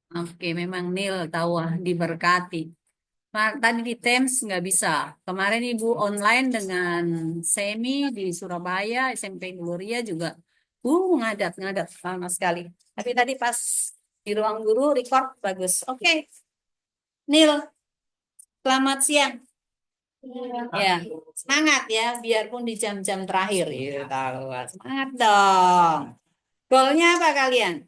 Oke, memang Nil tahu diberkati. Tadi di Teams nggak bisa. Kemarin Ibu online dengan Semi di Surabaya, SMP Gloria juga. Ngadat-ngadat lama sekali. Tapi tadi pas di ruang guru record bagus. Oke, Nil, selamat siang. Ya, semangat ya, biarpun di jam-jam terakhir. Ya, tahu. Semangat dong. Goalnya apa kalian?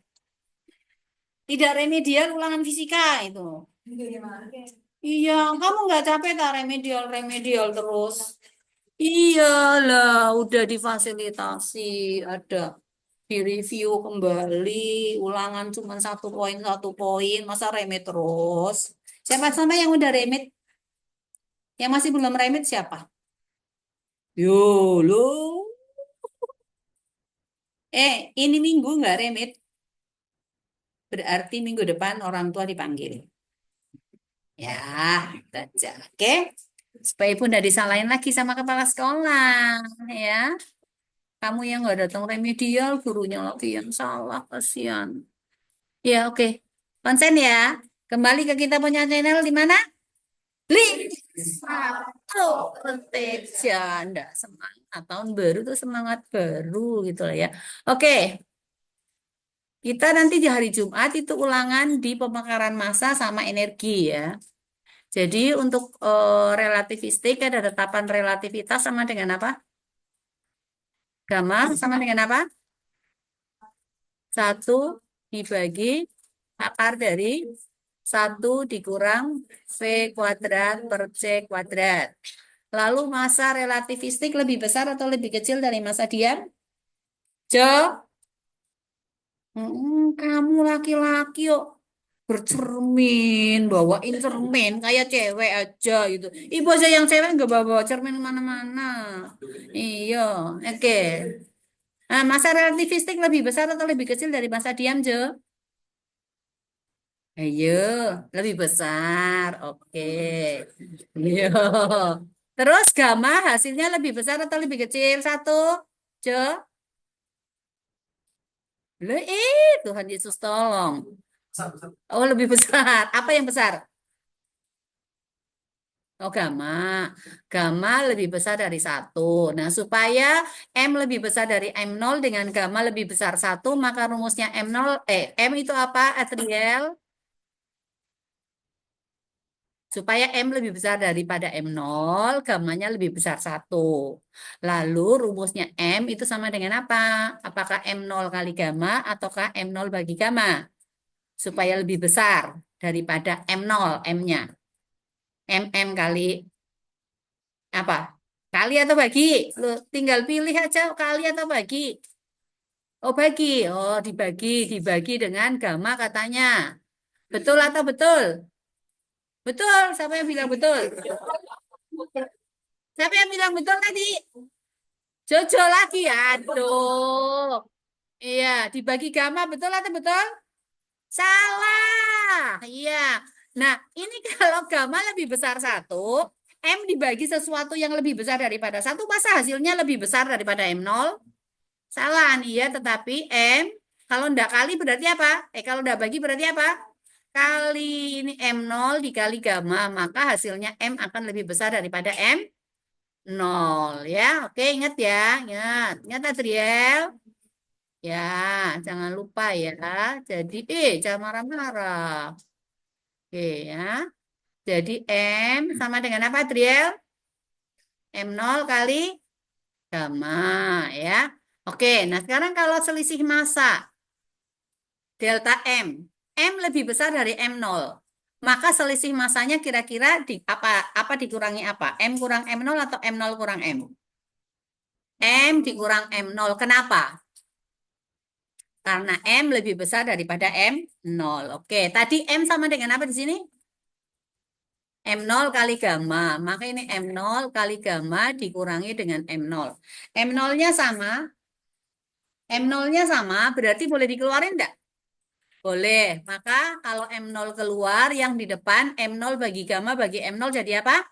Tidak remedial ulangan fisika itu. Iya, kamu nggak capek tak remedial terus? Iyalah, udah difasilitasi, ada di review kembali, ulangan cuma satu poin, masa remit terus? Siapa sama yang udah remit? Yang masih belum remit siapa? Yo, lo. Ini minggu nggak remit, berarti minggu depan orang tua dipanggil. Ya, itu aja. Oke. Supaya ibu nggak disalahin lagi sama kepala sekolah, ya. Kamu yang nggak datang remedial, gurunya lagi yang salah, kasihan. Ya, oke. Konsen ya. Kembali ke kita punya channel di mana? Link satu penting janda semangat tahun baru tuh semangat baru gitu lah ya. Oke, kita nanti di hari Jumat itu ulangan di pemekaran massa sama energi ya. Jadi untuk relativistik ada tetapan relativitas sama dengan apa? Gamma sama dengan apa? Satu dibagi akar dari satu dikurang V kuadrat per C kuadrat. Lalu massa relativistik lebih besar atau lebih kecil dari massa diam? Jawab. Kamu laki-laki yuk bercermin, bawain cermin kayak cewek aja gitu. Ibu aja yang cewek nggak bawa cermin mana-mana. Iya, oke. Nah, massa relativistik lebih besar atau lebih kecil dari massa diam, Jo? Ayo, lebih besar. Oke. Iya. Terus gamma hasilnya lebih besar atau lebih kecil? Satu, Jo? Tuhan Yesus tolong. Oh, lebih besar. Apa yang besar? Oh, gamma. Gamma lebih besar dari satu. Nah, supaya M lebih besar dari M0 dengan gamma lebih besar satu, maka rumusnya M0, M itu apa, Adriel? Supaya M lebih besar daripada M0, gammanya lebih besar satu. Lalu rumusnya M itu sama dengan apa? Apakah M0 kali gamma ataukah M0 bagi gamma? Supaya lebih besar daripada M0, M-nya. MM kali apa? Kali atau bagi? Lu tinggal pilih aja kali atau bagi. Oh, bagi. Oh, dibagi dengan gamma katanya. Betul atau betul? Betul. Siapa yang bilang betul? Siapa yang bilang betul tadi? Jojo lagi. Aduh. Iya, dibagi gamma betul atau betul? Salah. Iya. Nah, ini kalau gamma lebih besar satu, M dibagi sesuatu yang lebih besar daripada satu, masa hasilnya lebih besar daripada M0? Salah nih ya, tetapi M kalau ndak kali berarti apa? Kalau ndak bagi berarti apa? Kali ini M0 dikali gamma, maka hasilnya M akan lebih besar daripada M0 ya. Oke, ingat ya. Ingat. Ingat Adriel? Ya, jangan lupa ya. Jadi, jangan marah-marah. Oke ya. Jadi M sama dengan apa, Adriel? M0 kali gamma ya. Oke, nah sekarang kalau selisih massa delta M, M lebih besar dari M0. Maka selisih massanya kira-kira di apa dikurangi apa? M kurang M0 atau M0 kurang M? M dikurang M0. Kenapa? Karena M lebih besar daripada M0. Oke, tadi M sama dengan apa di sini? M0 kali gamma. Maka ini M0 kali gamma dikurangi dengan M0. M0-nya sama. M0-nya sama, berarti boleh dikeluarin enggak? Boleh. Maka kalau M0 keluar, yang di depan M0 bagi gamma bagi M0 jadi apa?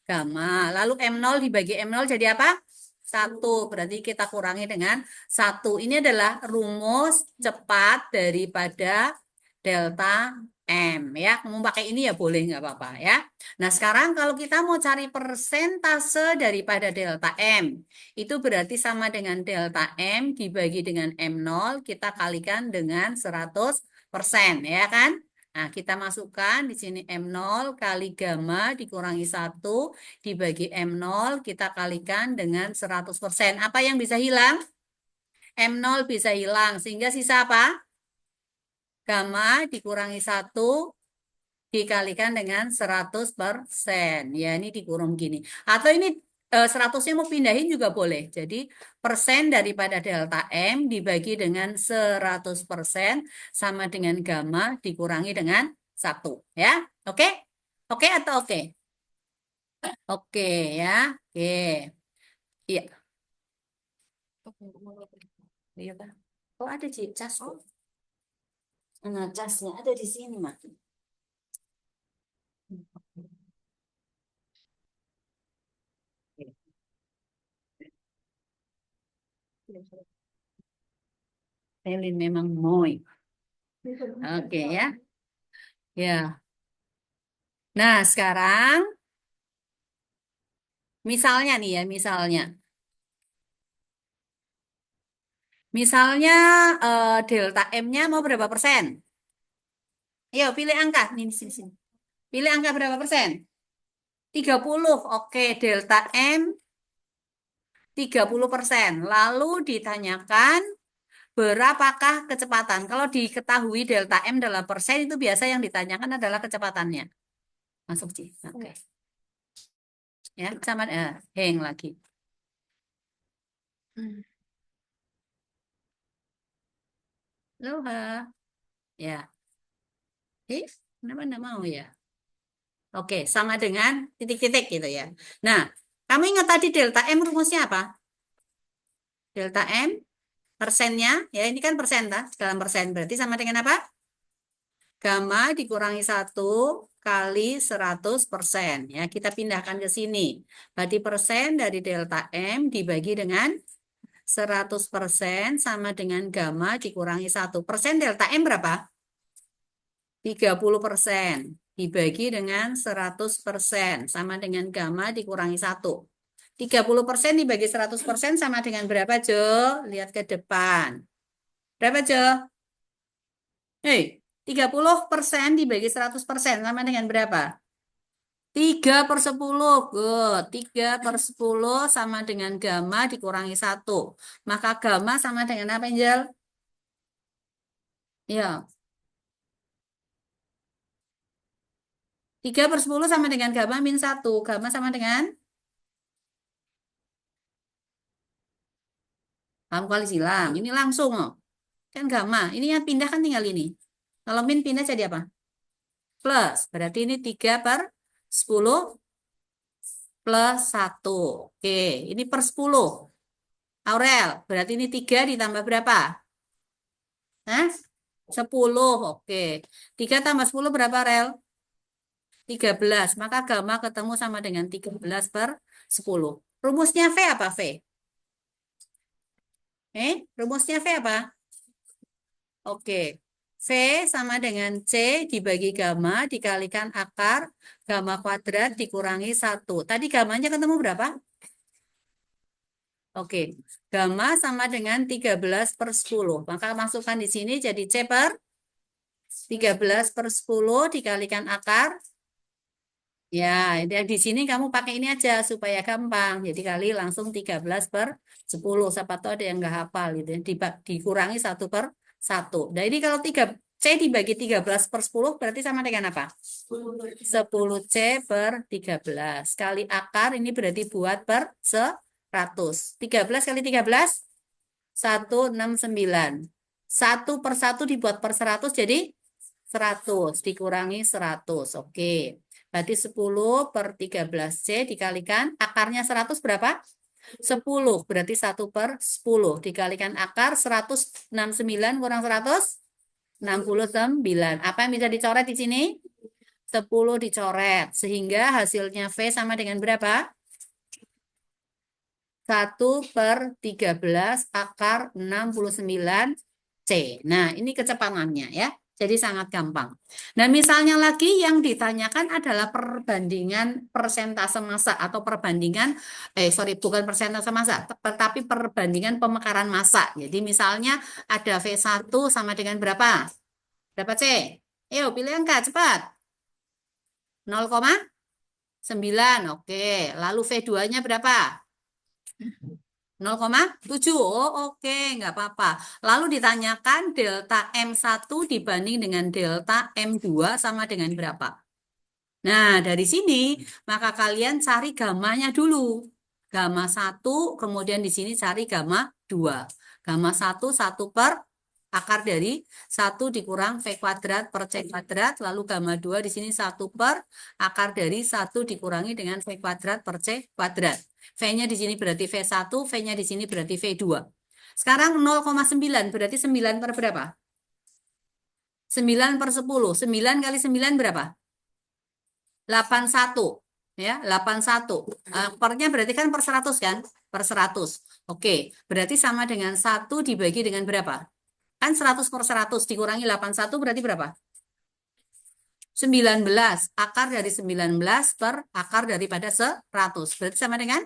Gamma. Lalu M0 dibagi M0 jadi apa? Satu. Berarti kita kurangi dengan satu. Ini adalah rumus cepat daripada delta M ya. Mau pakai ini ya boleh nggak apa-apa ya. Nah sekarang kalau kita mau cari persentase daripada delta M, itu berarti sama dengan delta M dibagi dengan M0 kita kalikan dengan 100% ya kan. Nah kita masukkan di sini M0 kali gamma dikurangi 1 dibagi M0 kita kalikan dengan 100%. Apa yang bisa hilang? M0 bisa hilang sehingga sisa apa? Gamma dikurangi 1 dikalikan dengan 100%. Ya, ini dikurung gini. Atau ini 100-nya mau pindahin juga boleh. Jadi, persen daripada delta M dibagi dengan 100% sama dengan gamma dikurangi dengan 1. Ya, oke? Oke atau oke? Oke, ya. Oke. Iya. Iya, Pak. Oh, ada casku. Nah, casnya ada di sini, Mak. Pelin memang moy. Oke ya. Ya. Nah, sekarang misalnya nih ya, misalnya. Misalnya delta M-nya mau berapa persen? Ayo pilih angka. Nih, di sini, sini. Pilih angka berapa persen? 30. Oke, delta M 30%. Lalu ditanyakan berapakah kecepatan? Kalau diketahui delta M dalam persen itu biasa yang ditanyakan adalah kecepatannya. Masuk, Ci. Oke. Ya, sama hang lagi. Loh, ya. Kenapa enggak mau ya? Oke, sama dengan titik-titik gitu ya. Nah, kamu ingat tadi delta M rumusnya apa? Delta M persennya, ya ini kan persen, dalam persen. Berarti sama dengan apa? Gamma dikurangi 1 kali 100%. Ya, kita pindahkan ke sini. Berarti persen dari delta M dibagi dengan 100% sama dengan gamma dikurangi 1. Persen delta M berapa? 30% dibagi dengan 100% sama dengan gamma dikurangi 1. 30% dibagi 100% sama dengan berapa, Jo? Lihat ke depan. Berapa, Jo? 30% dibagi 100% sama dengan berapa? 3/10. Good. 3/10 sama dengan gamma dikurangi 1. Maka gamma sama dengan apa, Angel? Ya. 3/10 sama dengan gamma min 1. Gamma sama dengan paham kali silang. Ini langsung. Oh. Kan gamma. Ini yang pindah kan tinggal ini. Kalau min pindah jadi apa? Plus. Berarti ini 3/10 plus 1. Oke. Ini per 10. Aurel. Berarti ini 3 ditambah berapa? Hah? 10. Oke. 3 tambah 10 berapa, Rel? 13. Maka gamma ketemu sama dengan 13/10. Rumusnya V apa, V? Rumusnya V apa? Oke. V sama dengan C dibagi gamma dikalikan akar gamma kuadrat dikurangi 1. Tadi gammanya ketemu berapa? Oke. Gamma sama dengan 13/10. Maka masukkan di sini jadi C per 13/10 dikalikan akar. Ya, yang di sini kamu pakai ini aja supaya gampang. Jadi kali langsung 13/10. Siapa tahu ada yang nggak hafal gitu ya. Dikurangi 1/1. Nah ini kalau 3 C dibagi 13/10 berarti sama dengan apa? 10C per 13. Kali akar ini berarti buat per 100. 13 kali 13? 169. 1/1 dibuat per 100 jadi 100 dikurangi 100. Oke. Berarti 10/13C dikalikan akarnya 100 berapa? 10. Berarti 1/10 dikalikan akar 169 kurang 169. Apa yang bisa dicoret di sini? 10 dicoret. Sehingga hasilnya V sama dengan berapa? 1/13 akar 69C. Nah, ini kecepatannya ya. Jadi sangat gampang. Nah, misalnya lagi yang ditanyakan adalah perbandingan persentase massa atau perbandingan, sorry, bukan persentase massa, tetapi perbandingan pemekaran massa. Jadi misalnya ada V1 sama dengan berapa? Berapa C? Ayo, pilih angka, cepat. 0,9, oke. Lalu V2-nya berapa? 0,7. Oh, oke, nggak apa-apa. Lalu ditanyakan delta M1 dibanding dengan delta M2 sama dengan berapa? Nah, dari sini maka kalian cari gamanya dulu. Gamma 1, kemudian di sini cari gamma 2. Gamma 1, 1 per akar dari 1 dikurang V kuadrat per C kuadrat. Lalu gamma 2 di sini 1 per akar dari 1 dikurangi dengan V kuadrat per C kuadrat. V-nya di sini berarti V1, V-nya di sini berarti V2. Sekarang 0,9 berarti 9 per berapa? 9 per 10. 9 kali 9 berapa? 81. Ya, 81. Pernya berarti kan per 100 kan? Per 100. Oke, berarti sama dengan 1 dibagi dengan berapa? Kan 100 per 100 dikurangi 81 berarti berapa? 19. Akar dari 19 per akar daripada 100. Berarti sama dengan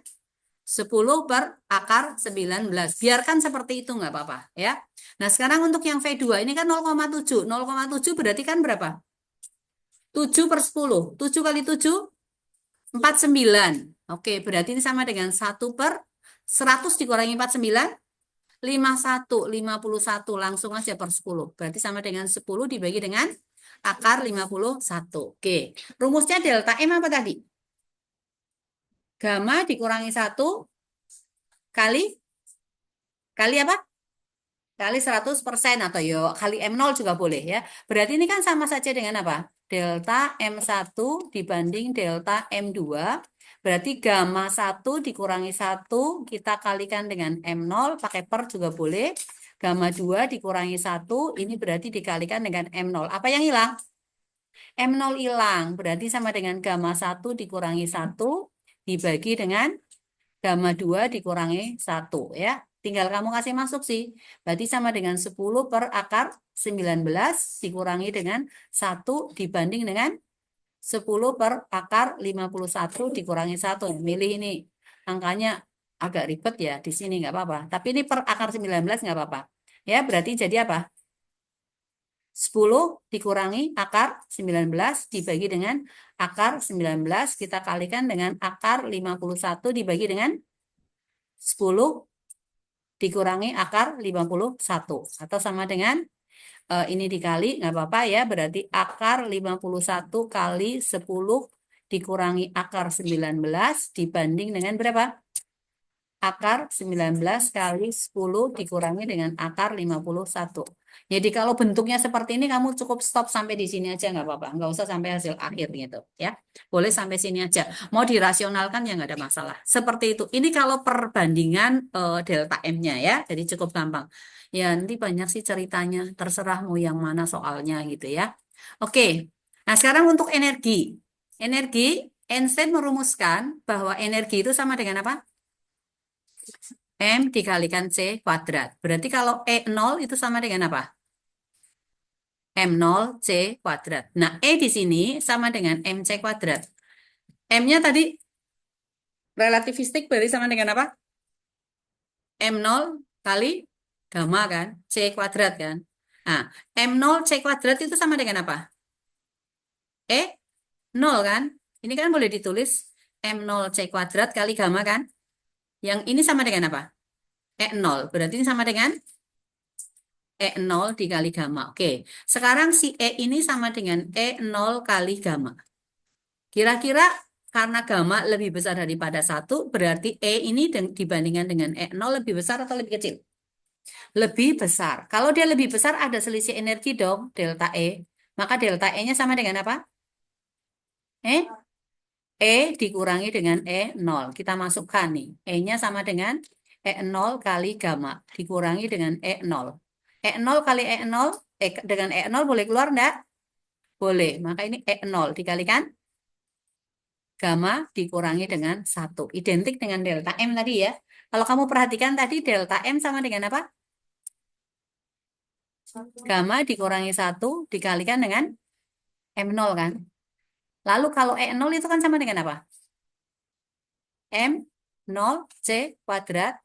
10 per akar 19. Biarkan seperti itu nggak apa-apa ya. Nah, sekarang untuk yang V2 ini kan 0,7. 0,7 berarti kan berapa? 7 per 10. 7 kali 7, 49. Oke, berarti ini sama dengan 1 per 100 dikurangi 49, 51. 51 langsung aja per 10. Berarti sama dengan 10 dibagi dengan akar 51. Oke, rumusnya delta M apa tadi? Gamma dikurangi 1 kali apa? Kali 100% atau yo kali M0 juga boleh ya. Berarti ini kan sama saja dengan apa? Delta M1 dibanding delta M2. Berarti gamma 1 dikurangi 1 kita kalikan dengan M0, pakai per juga boleh. Gamma 2 dikurangi 1 ini berarti dikalikan dengan M0. Apa yang hilang? M0 hilang. Berarti sama dengan gamma 1 dikurangi 1 dibagi dengan gamma 2 dikurangi 1 ya. Tinggal kamu kasih masuk sih. Berarti sama dengan 10 per akar 19 dikurangi dengan 1 dibanding dengan 10 per akar 51 dikurangi 1. Milih ini. Angkanya agak ribet ya. Di sini nggak apa-apa. Tapi ini per akar 19 nggak apa-apa. Ya, berarti jadi apa? 10 dikurangi akar 19 dibagi dengan akar 19. Kita kalikan dengan akar 51 dibagi dengan 10 dikurangi akar 51 atau sama dengan ini dikali nggak apa-apa ya, berarti akar 51 kali 10 dikurangi akar 19 dibanding dengan berapa? Akar 19 kali 10 dikurangi dengan akar 51. Jadi kalau bentuknya seperti ini kamu cukup stop sampai di sini aja nggak apa-apa, nggak usah sampai hasil akhir gitu ya. Boleh sampai sini aja. Mau dirasionalkan ya nggak ada masalah. Seperti itu. Ini kalau perbandingan delta M-nya ya, jadi cukup gampang. Ya nanti banyak sih ceritanya, terserah mau yang mana soalnya gitu ya. Oke. Nah sekarang untuk energi. Energi, Einstein merumuskan bahwa energi itu sama dengan apa? M dikalikan C kuadrat. Berarti kalau E0 itu sama dengan apa? M0 C kuadrat. Nah, E di sini sama dengan MC kuadrat. M-nya tadi relativistik berarti sama dengan apa? M0 kali gamma kan? C kuadrat kan? Nah, M0 C kuadrat itu sama dengan apa? E 0 kan? Ini kan boleh ditulis M0 C kuadrat kali gamma kan? Yang ini sama dengan apa? E0. Berarti ini sama dengan E0 dikali gamma. Oke, sekarang si E ini sama dengan E0 kali gamma. Kira-kira karena gamma lebih besar daripada 1, berarti E ini dibandingkan dengan E0 lebih besar atau lebih kecil? Lebih besar. Kalau dia lebih besar, ada selisih energi dong, delta E. Maka delta E-nya sama dengan apa? E dikurangi dengan E0. Kita masukkan nih. E-nya sama dengan E0 kali gamma. Dikurangi dengan E0. E0 kali E0, dengan E0 boleh keluar enggak? Boleh. Maka ini E0 dikalikan gamma dikurangi dengan 1. Identik dengan delta M tadi ya. Kalau kamu perhatikan tadi delta M sama dengan apa? Gamma dikurangi 1 dikalikan dengan M0 kan. Lalu kalau E0 itu kan sama dengan apa? M0 C kuadrat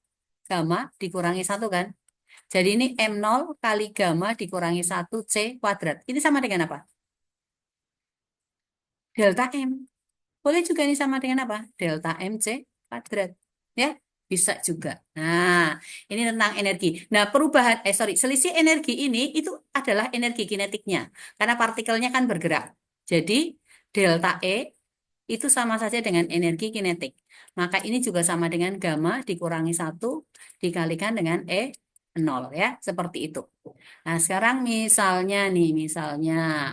gamma dikurangi 1 kan. Jadi ini M0 kali gamma dikurangi 1 C kuadrat. Ini sama dengan apa? Delta M. Boleh juga ini sama dengan apa? Delta MC kuadrat. Ya, bisa juga. Nah, ini tentang energi. Nah, selisih energi ini itu adalah energi kinetiknya. Karena partikelnya kan bergerak. Jadi, delta E itu sama saja dengan energi kinetik. Maka ini juga sama dengan gamma dikurangi 1 dikalikan dengan E0 ya, seperti itu. Nah, sekarang misalnya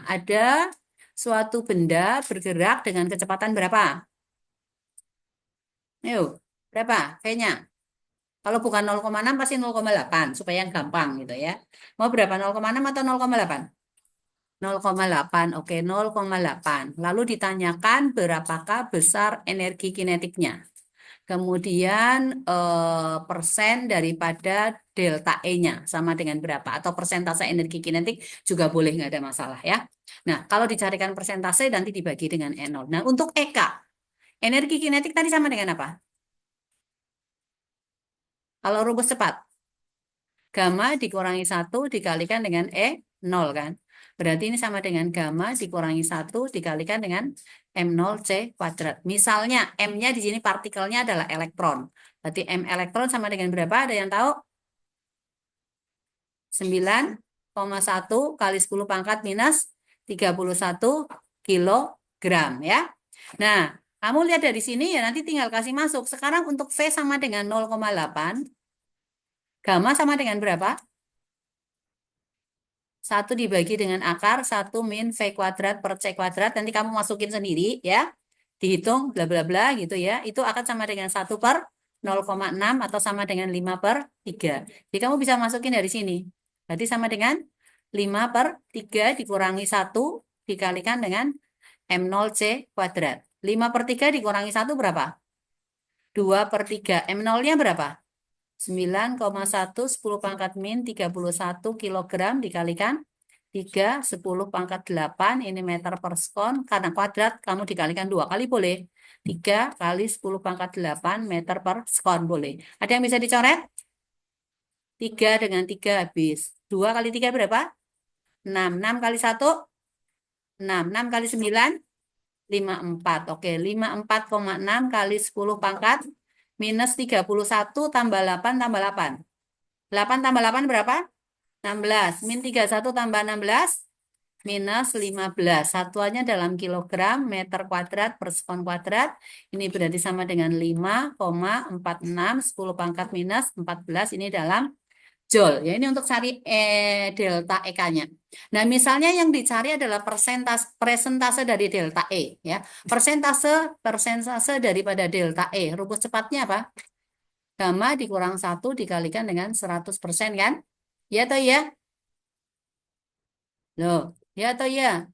ada suatu benda bergerak dengan kecepatan berapa? Ayo, berapa? Kayaknya. Kalau bukan 0,6 pasti 0,8 supaya yang gampang gitu ya. Mau berapa? 0,6 atau 0,8? 0,8. Oke, 0,8. Lalu ditanyakan berapakah besar energi kinetiknya. Kemudian persen daripada delta E-nya sama dengan berapa? Atau persentase energi kinetik juga boleh, nggak ada masalah ya. Nah, kalau dicarikan persentase nanti dibagi dengan E0. Nah, untuk EK, energi kinetik tadi sama dengan apa? Kalau rumus cepat, gamma dikurangi 1 dikalikan dengan E0 kan. Berarti ini sama dengan gamma dikurangi 1 dikalikan dengan M0 C kuadrat. Misalnya M-nya di sini partikelnya adalah elektron. Berarti M elektron sama dengan berapa? Ada yang tahu? 9,1 kali 10 pangkat minus 31 kilogram ya. Nah, kamu lihat dari sini ya, nanti tinggal kasih masuk. Sekarang untuk V sama dengan 0,8, gamma sama dengan berapa? 1 dibagi dengan akar 1 min V kuadrat per C kuadrat. Nanti kamu masukin sendiri ya. Dihitung bla bla bla gitu ya. Itu akan sama dengan 1 per 0,6 atau sama dengan 5 per 3. Jadi kamu bisa masukin dari sini. Berarti sama dengan 5 per 3 dikurangi 1 dikalikan dengan M0 C kuadrat. 5 per 3 dikurangi 1 berapa? 2 per 3. M0-nya berapa? 9,1 10 pangkat min 31 kilogram dikalikan 3 10 pangkat 8 ini meter per sekon. Karena kuadrat kamu dikalikan 2 kali boleh. 3 kali 10 pangkat 8 meter per sekon boleh. Ada yang bisa dicoret? 3 dengan 3 habis. 2 kali 3 berapa? 6. 6 kali 1? 6. 6 kali 9? 54. Oke, 54,6 kali 10 pangkat minus 31 tambah 8 tambah 8. 8 tambah 8 berapa? 16. Min 31 tambah 16 minus 15. Satuannya dalam kilogram meter kuadrat per sekon kuadrat. Ini berarti sama dengan 5,46 10 pangkat minus 14 ini dalam Joule. Ya, ini untuk cari delta EK-nya. Nah, misalnya yang dicari adalah persentase dari delta E. Ya. Persentase daripada delta E. Rumus cepatnya apa? Gamma dikurang 1 dikalikan dengan 100% kan? Ya atau ya? Loh, ya atau ya?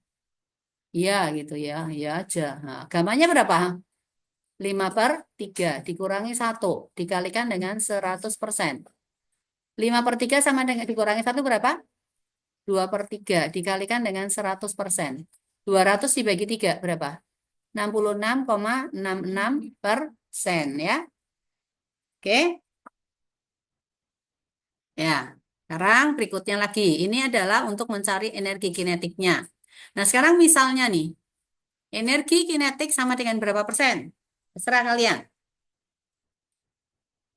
Ya gitu ya, ya aja. Nah, gammanya berapa? 5 per 3 dikurangi 1 dikalikan dengan 100%. 5 per 3 sama dengan dikurangi 1 berapa? 2 per 3 dikalikan dengan 100%. 200 dibagi 3 berapa? 66,66% ya. Oke. Ya, sekarang berikutnya lagi. Ini adalah untuk mencari energi kinetiknya. Nah, sekarang misalnya nih, energi kinetik sama dengan berapa persen? Terserah kalian.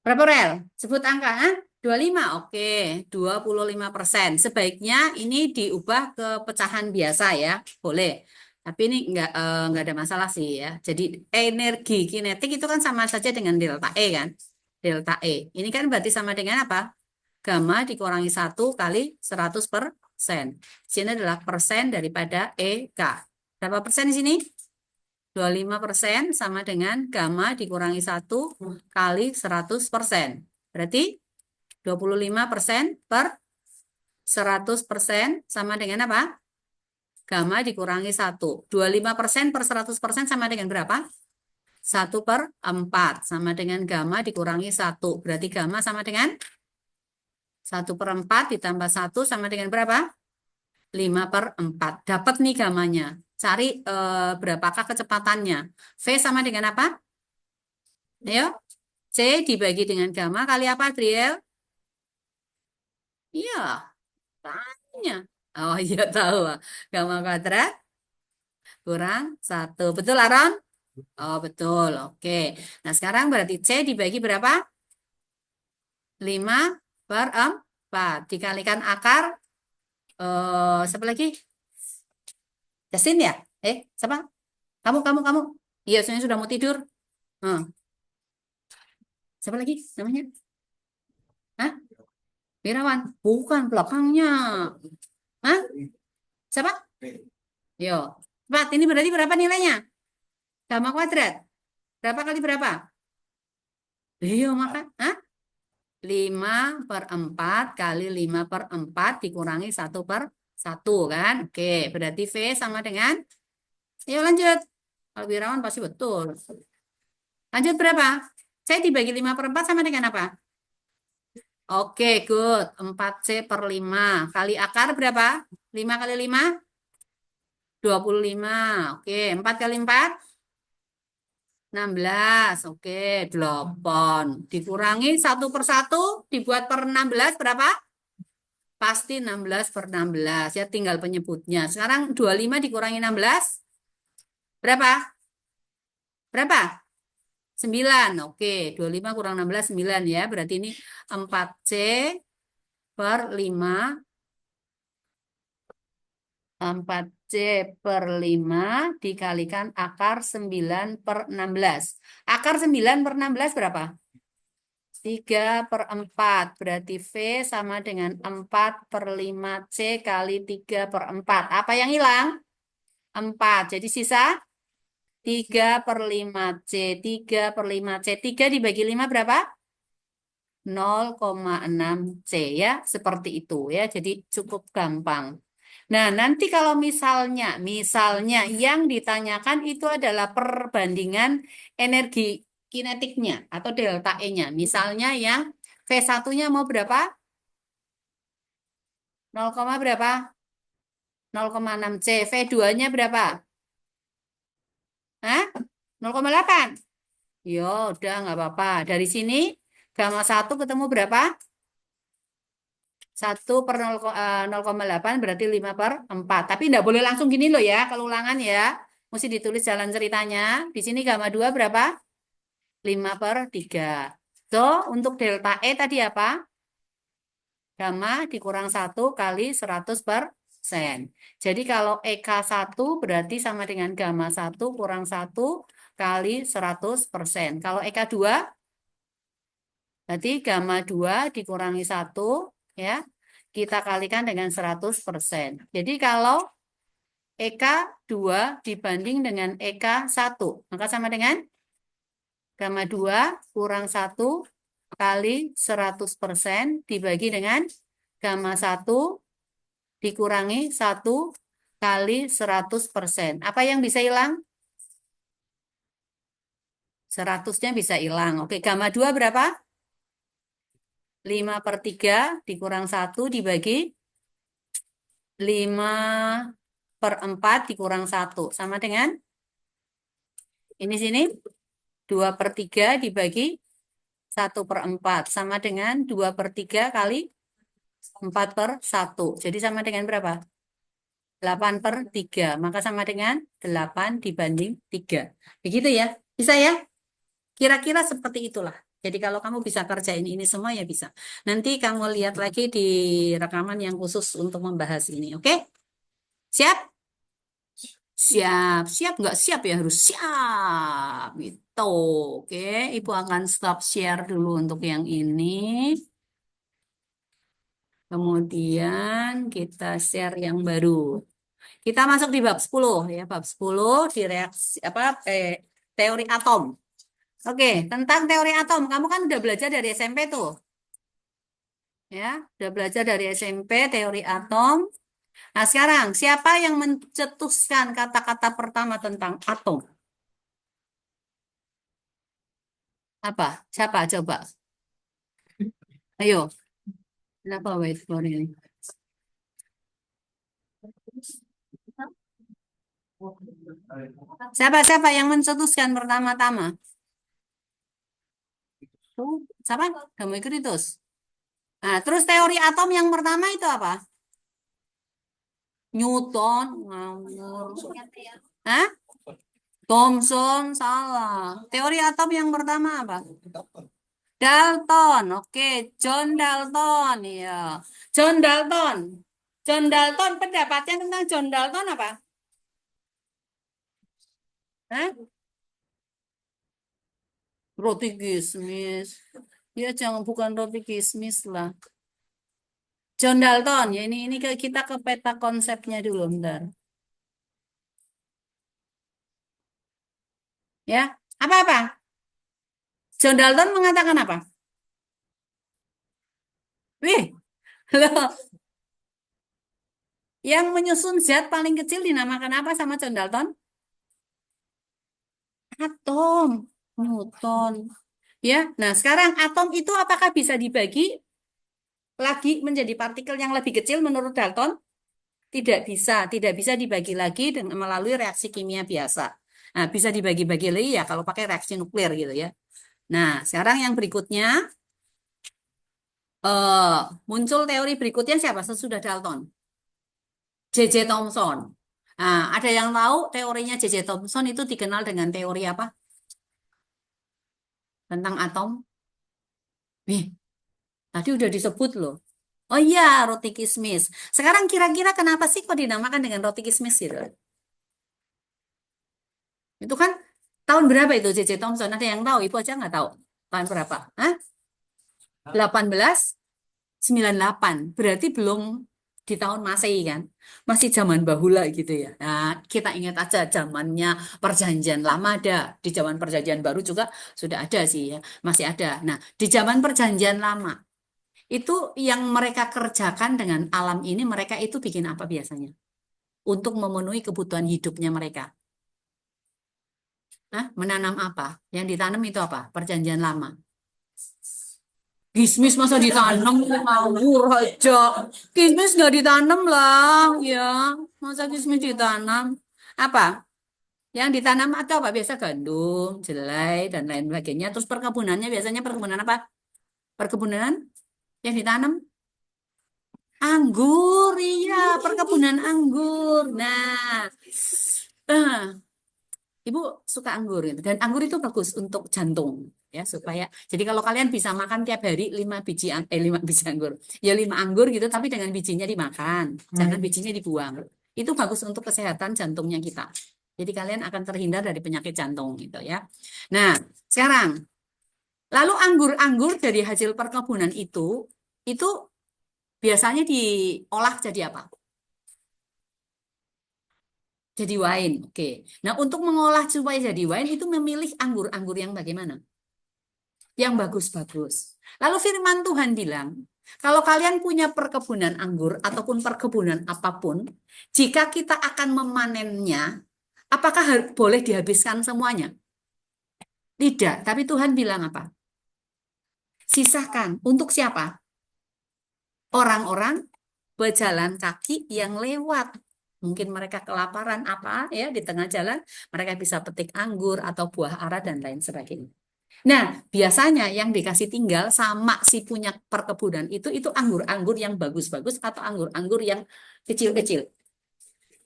Berapa rel? Sebut angka, 25. Oke, 25%. Sebaiknya ini diubah ke pecahan biasa ya, boleh. Tapi ini nggak ada masalah sih ya. Jadi energi kinetik itu kan sama saja dengan delta E kan? Delta E. Ini kan berarti sama dengan apa? Gamma dikurangi 1 kali 100%. Sini adalah persen daripada EK. Berapa persen di sini? 25% sama dengan gamma dikurangi 1 kali 100%. Berarti 25% per 100% sama dengan apa? Gamma dikurangi 1. 25% per 100% sama dengan berapa? 1 per 4 sama dengan gamma dikurangi 1. Berarti gamma sama dengan 1/4 ditambah 1 sama dengan berapa? 5/4. Dapat nih gamanya. Cari berapakah kecepatannya. V sama dengan apa? Ayo. C dibagi dengan gamma kali apa, Adriel? Iya, tanya. Oh iya tahu. Gamma kuadrat kurang 1. Betul, Aaron? Oh betul, oke. Nah sekarang berarti C dibagi berapa? 5/4. Dikalikan akar, siapa lagi? Justin ya? Siapa? Kamu. Iya, soalnya sudah mau tidur. Hmm. Siapa lagi namanya? Hah? Wirawan? Bukan, belakangnya. Hah? Siapa? Yo. Cepat, ini berarti berapa nilainya? Gamma kuadrat. Berapa kali berapa? Iya, maka. Hah? 5/4 kali 5/4 dikurangi 1/1 kan? Oke, berarti V sama dengan, ayo lanjut. Kalau Wirawan pasti betul. Lanjut berapa? Saya dibagi 5/4 sama dengan apa? Oke, good. 4C/5. Kali akar berapa? 5 kali 5? 25. Oke, 4 kali 4? 16. Oke, 8. Dikurangi 1/1, dibuat per 16 berapa? Pasti 16/16. Ya, tinggal penyebutnya. Sekarang 25 dikurangi 16. Berapa? Berapa? 9. Oke, 25 kurang 16, 9 ya. Berarti ini 4C/5. 4C/5 dikalikan akar 9/16. Akar 9/16 berapa? 3/4. Berarti V sama dengan 4/5C kali 3/4. Apa yang hilang? 4. Jadi sisa 3/5C. 3/5C. 3 dibagi 5 berapa? 0,6C ya. Seperti itu ya. Jadi cukup gampang. Nah, nanti kalau misalnya yang ditanyakan itu adalah perbandingan energi kinetiknya atau delta E-nya. Misalnya yang V1-nya mau berapa? 0, berapa? 0,6C. V2-nya berapa? Hah? 0,8. Yo, udah nggak apa-apa. Dari sini gamma 1 ketemu berapa? 1/0,8 berarti 5/4. Tapi enggak boleh langsung gini loh ya, kalau ulangan ya. Mesti ditulis jalan ceritanya. Di sini gamma 2 berapa? 5/3. So, untuk delta E tadi apa? Gamma dikurang 1 kali 100%. Jadi kalau EK1 berarti sama dengan gamma 1 kurang 1 kali 100%. Kalau EK2 berarti gamma 2 dikurangi 1 ya. Kita kalikan dengan 100%. Jadi kalau EK2 dibanding dengan EK1, maka sama dengan gamma 2 kurang 1 kali 100% dibagi dengan gamma 1 dikurangi 1 kali 100%. Apa yang bisa hilang? 100-nya bisa hilang. Oke, gamma 2 berapa? 5/3 dikurang 1 dibagi 5/4 dikurang 1. Sama dengan ini sini 2/3 dibagi 1/4. Sama dengan 2/3 kali 4/1. Jadi sama dengan berapa? 8/3. Maka sama dengan 8 dibanding 3. Begitu ya? Bisa ya? Kira-kira seperti itulah. Jadi kalau kamu bisa kerjain ini semua ya bisa. Nanti kamu lihat lagi di rekaman yang khusus untuk membahas ini. Oke? Siap? Siap. Siap nggak siap ya? Harus siap. Gitu. Oke. Ibu akan stop share dulu untuk yang ini. Kemudian kita share yang baru. Kita masuk di bab 10 ya. Bab 10 di reaksi teori atom. Oke, tentang teori atom. Kamu kan udah belajar dari SMP tuh. Ya, udah belajar dari SMP teori atom. Nah, sekarang siapa yang mencetuskan kata-kata pertama tentang atom? Apa? Siapa? Coba. Ayo. Kenapa white flour ini? Siapa yang mencetuskan pertama-tama? Tuh, siapa? Demokritus. Nah, terus teori atom yang pertama itu apa? Newton, ngawur. Hah? Thomson, salah. Teori atom yang pertama apa? Dalton, oke. John Dalton, ya. John Dalton. John Dalton, pendapatnya tentang John Dalton apa? Hah? Roti kismis. Ya, jangan bukan roti kismis lah. John Dalton, ya ini kita ke peta konsepnya dulu, bentar. Ya, apa-apa? John Dalton mengatakan apa? Wih, loh, yang menyusun zat paling kecil dinamakan apa sama John Dalton? Atom, Newton. Ya, nah sekarang atom itu apakah bisa dibagi lagi menjadi partikel yang lebih kecil menurut Dalton? Tidak bisa dibagi lagi dengan melalui reaksi kimia biasa. Nah, bisa dibagi-bagi lagi ya kalau pakai reaksi nuklir gitu ya. Nah, sekarang yang berikutnya eh muncul teori berikutnya siapa sesudah Dalton? J.J. Thomson. Nah, ada yang tahu teorinya J.J. Thomson itu dikenal dengan teori apa? Tentang atom? Nih, tadi udah disebut loh. Oh iya, roti kismis. Sekarang kira-kira kenapa sih kok dinamakan dengan roti kismis gitu? Itu kan tahun berapa itu J.J. Thomson? Ada yang tahu? Ibu aja nggak tahu. Tahun berapa? Hah? 1898. Berarti belum di tahun Masehi kan? Masih zaman bahula gitu ya. Nah, kita ingat aja zamannya perjanjian lama ada. Di zaman perjanjian baru juga sudah ada sih ya. Masih ada. Nah, di zaman perjanjian lama itu yang mereka kerjakan dengan alam ini mereka itu bikin apa biasanya? Untuk memenuhi kebutuhan hidupnya mereka. Nah, menanam apa? Yang ditanam itu apa? Perjanjian lama. Kismis masa ditanam ngawur aja. Kismis nggak ditanam lah, ya. Masa kismis ditanam? Apa? Yang ditanam atau apa? Biasa gandum, jelai, dan lain sebagainya. Terus perkebunannya biasanya perkebunan apa? Perkebunan yang ditanam anggur, iya, perkebunan anggur. Nah, eh, Ibu suka anggur gitu. Dan anggur itu bagus untuk jantung ya supaya jadi kalau kalian bisa makan tiap hari 5 biji anggur. Ya 5 anggur gitu tapi dengan bijinya dimakan, jangan bijinya dibuang. Itu bagus untuk kesehatan jantungnya kita. Jadi kalian akan terhindar dari penyakit jantung gitu ya. Nah, sekarang lalu anggur-anggur dari hasil perkebunan itu biasanya diolah jadi apa? Jadi wine. Oke. Nah, untuk mengolah supaya jadi wine itu memilih anggur-anggur yang bagaimana? Yang bagus-bagus. Lalu firman Tuhan bilang, kalau kalian punya perkebunan anggur ataupun perkebunan apapun, jika kita akan memanennya, apakah boleh dihabiskan semuanya? Tidak, tapi Tuhan bilang apa? Sisakan. Untuk siapa? Orang-orang berjalan kaki yang lewat. Mungkin mereka kelaparan apa ya di tengah jalan, mereka bisa petik anggur atau buah ara dan lain sebagainya. Nah, biasanya yang dikasih tinggal sama si punya perkebunan itu anggur-anggur yang bagus-bagus atau anggur-anggur yang kecil-kecil.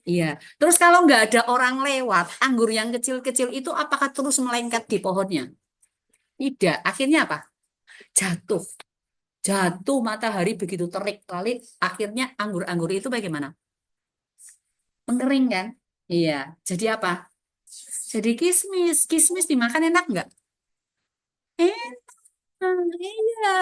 Iya. Terus kalau nggak ada orang lewat, anggur yang kecil-kecil itu apakah terus melengket di pohonnya? Tidak. Akhirnya apa? Jatuh. Jatuh matahari begitu terik kali, akhirnya anggur-anggur itu bagaimana? Mengering kan? Iya. Jadi apa? Jadi kismis. Kismis dimakan enak nggak? Enak. Iya,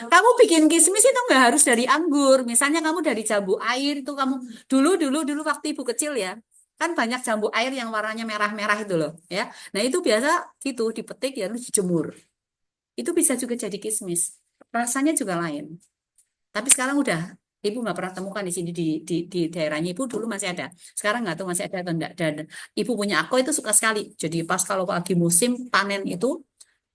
kamu bikin kismis itu nggak harus dari anggur. Misalnya kamu dari jambu air itu kamu dulu waktu ibu kecil ya, kan banyak jambu air yang warnanya merah-merah itu loh, ya. Nah itu biasa gitu dipetik ya terus dijemur. Itu bisa juga jadi kismis. Rasanya juga lain. Tapi sekarang udah ibu nggak pernah temukan di sini di daerahnya ibu dulu masih ada. Sekarang nggak tahu masih ada atau enggak. Dan ibu punya aku itu suka sekali. Jadi pas kalau lagi musim panen itu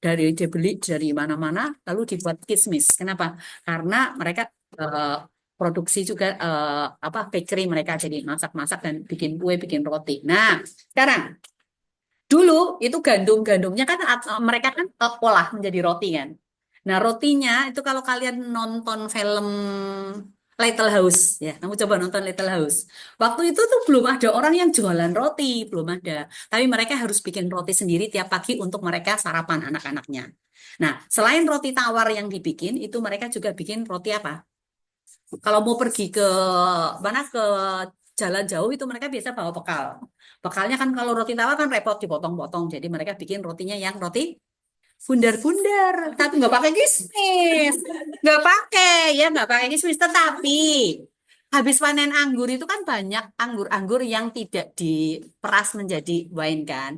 dibeli dari mana-mana lalu dibuat kismis. Kenapa? Karena mereka eh, produksi juga apa bakery mereka jadi masak-masak dan bikin kue, bikin roti. Nah, sekarang dulu itu gandumnya kan mereka kan olah menjadi roti kan. Nah, rotinya itu kalau kalian nonton film Little House ya, kamu coba nonton Little House. Waktu itu tuh belum ada orang yang jualan roti, belum ada. Tapi mereka harus bikin roti sendiri tiap pagi untuk mereka sarapan anak-anaknya. Nah, selain roti tawar yang dibikin, itu mereka juga bikin roti apa? Kalau mau pergi ke mana ke jalan jauh itu mereka biasa bawa bekal. Bekalnya kan kalau roti tawar kan repot dipotong-potong. Jadi mereka bikin rotinya yang roti bundar-bundar, tapi nggak pakai kismis, nggak pakai ya nggak pakai kismis. Tetapi habis panen anggur itu kan banyak anggur-anggur yang tidak diperas menjadi wine kan.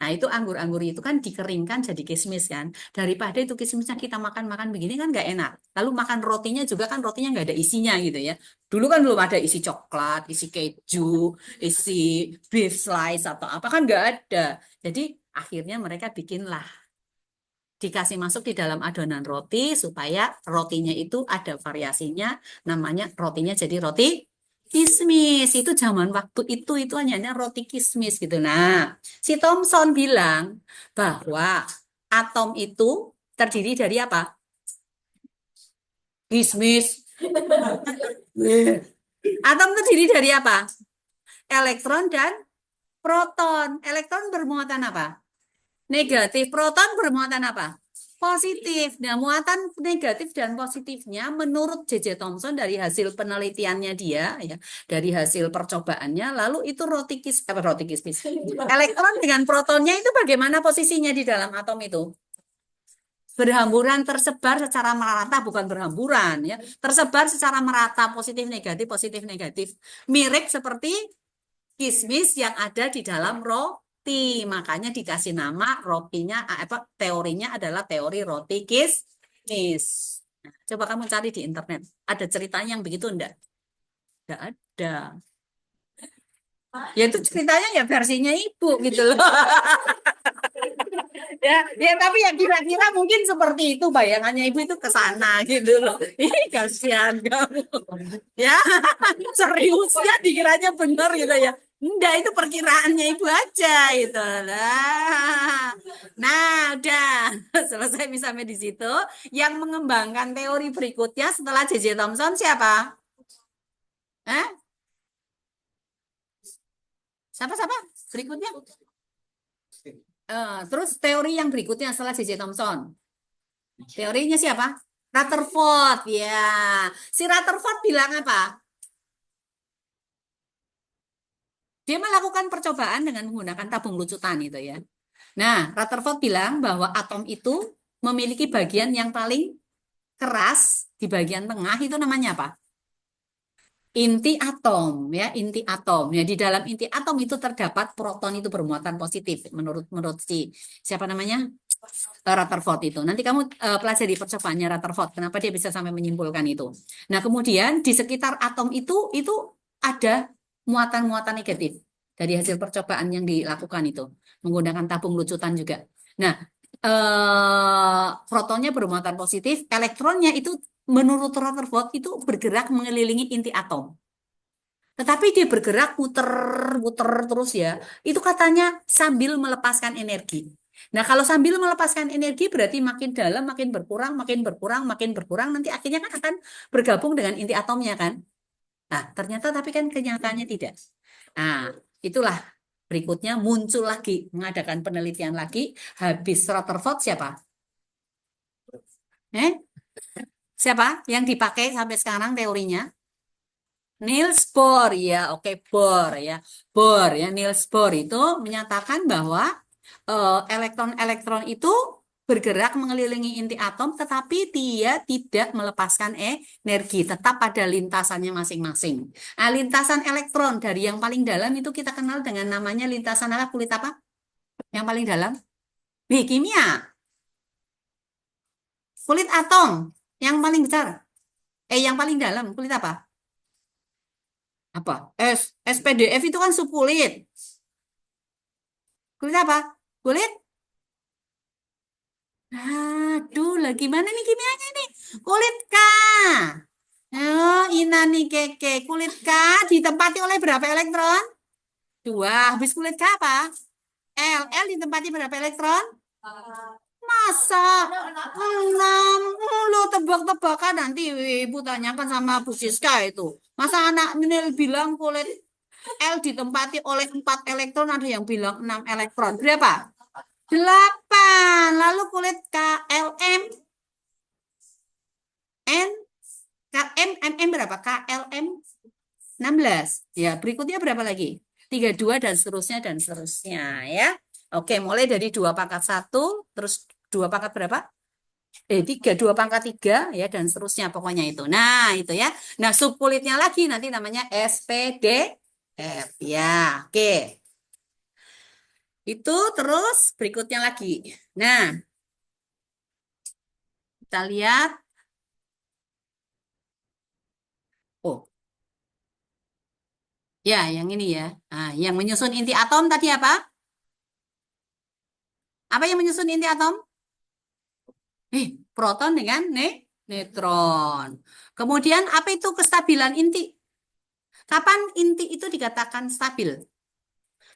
Nah itu anggur-anggur itu kan dikeringkan jadi kismis kan. Daripada itu kismisnya kita makan-makan begini kan nggak enak. Lalu makan rotinya juga kan rotinya nggak ada isinya gitu ya. Dulu kan belum ada isi coklat, isi keju, isi beef slice atau apa kan nggak ada. Jadi akhirnya mereka bikinlah dikasih masuk di dalam adonan roti supaya rotinya itu ada variasinya, namanya rotinya jadi roti kismis. Itu zaman waktu itu hanya roti kismis gitu. Nah, si Thomson bilang bahwa atom itu terdiri dari apa? Kismis. Atom terdiri dari apa? Elektron dan proton. Elektron bermuatan apa? Negatif. Proton bermuatan apa? Positif. Nah, muatan negatif dan positifnya menurut J.J. Thomson dari hasil penelitiannya dia, ya, dari hasil percobaannya, lalu itu roti kismis. Elektron dengan protonnya itu bagaimana posisinya di dalam atom itu? Berhamburan tersebar secara merata, bukan berhamburan ya, tersebar secara merata positif negatif, mirip seperti kismis yang ada di dalam roti. Makanya dikasih nama rotinya apa teorinya adalah teori roti kismis. Nah, coba kamu cari di internet. Ada ceritanya yang begitu enggak? Enggak ada. Ya itu ceritanya ya versinya ibu gitu loh. Ya, ya tapi ya kira-kira mungkin seperti itu bayangannya ibu itu ke sana gitu loh. Ih, kasihan kamu. Ya, serius ya dikiranya benar gitu ya. Enggak, itu perkiraannya ibu aja gitu. Nah, udah selesai sampai di situ. Yang mengembangkan teori berikutnya setelah J.J. Thomson siapa? Eh? Siapa-siapa? Berikutnya? Terus teori yang berikutnya setelah J.J. Thomson. Teorinya siapa? Rutherford, ya. Si Rutherford bilang apa? Dia melakukan percobaan dengan menggunakan tabung lucutan itu ya. Nah, Rutherford bilang bahwa atom itu memiliki bagian yang paling keras di bagian tengah itu namanya apa? Inti atom ya, inti atom. Ya, di dalam inti atom itu terdapat proton itu bermuatan positif menurut menurut si siapa namanya? Rutherford itu. Nanti kamu pelajari percobaannya Rutherford. Kenapa dia bisa sampai menyimpulkan itu? Nah, kemudian di sekitar atom itu ada muatan-muatan negatif dari hasil percobaan yang dilakukan itu menggunakan tabung lucutan juga. Nah, protonnya bermuatan positif, elektronnya itu menurut Rutherford itu bergerak mengelilingi inti atom. Tetapi dia bergerak muter-muter terus ya. Itu katanya sambil melepaskan energi. Nah, kalau sambil melepaskan energi berarti makin dalam, makin berkurang, makin berkurang, makin berkurang. Nanti akhirnya kan akan bergabung dengan inti atomnya kan. Nah, ternyata tapi kan kenyataannya tidak. Nah, itulah berikutnya muncul lagi, mengadakan penelitian lagi. Habis Rutherford siapa? Eh? Siapa yang dipakai sampai sekarang teorinya? Niels Bohr ya, oke Bohr ya. Bohr ya, Niels Bohr itu menyatakan bahwa elektron-elektron itu bergerak mengelilingi inti atom tetapi dia tidak melepaskan energi, tetap pada lintasannya masing-masing. Nah, lintasan elektron dari yang paling dalam itu kita kenal dengan namanya lintasan apa? Kulit apa? Yang paling dalam? Kimia. Kulit atom yang paling besar. Yang paling dalam kulit apa? Apa? SPDF itu kan subkulit. Kulit apa? Kulit? Aduh, lah gimana nih kimianya nih? Kulit K. Oh, Inani keke. Kulit K ditempati oleh berapa elektron? Dua. Habis kulit K apa? L ditempati berapa elektron? Masa? Enam. Lu tebak-tebakan nanti ibu tanyakan sama Bu Siska itu. Masa anak Nil bilang kulit L ditempati oleh 4 elektron, ada yang bilang 6 elektron. Berapa? 8. Lalu kulit KLM, N, KM, MM berapa? KLM 16. Ya, berikutnya berapa lagi? 32 dan seterusnya dan seterusnya ya. Oke, mulai dari 2 pangkat 1, terus 2 pangkat berapa? 3, 2 pangkat 3 ya dan seterusnya pokoknya itu. Nah, itu ya. Nah, subkulitnya lagi nanti namanya SPDF. Ya, oke. Itu terus berikutnya lagi. Nah, kita lihat. Oh, ya, yang ini ya. Nah, yang menyusun inti atom tadi apa? Apa yang menyusun inti atom? Proton dengan neutron. Kemudian apa itu kestabilan inti? Kapan inti itu dikatakan stabil?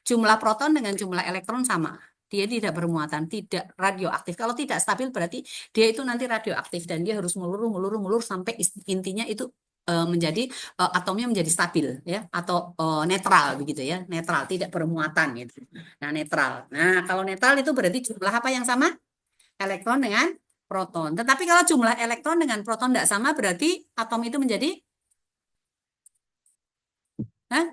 Jumlah proton dengan jumlah elektron sama. Dia tidak bermuatan, tidak radioaktif. Kalau tidak stabil berarti dia itu nanti radioaktif dan dia harus meluru, meluru, meluru sampai intinya itu menjadi atomnya menjadi stabil ya atau netral begitu ya, netral, tidak bermuatan gitu. Nah, netral. Nah, kalau netral itu berarti jumlah apa yang sama? Elektron dengan proton. Tetapi kalau jumlah elektron dengan proton tidak sama berarti atom itu menjadi hah?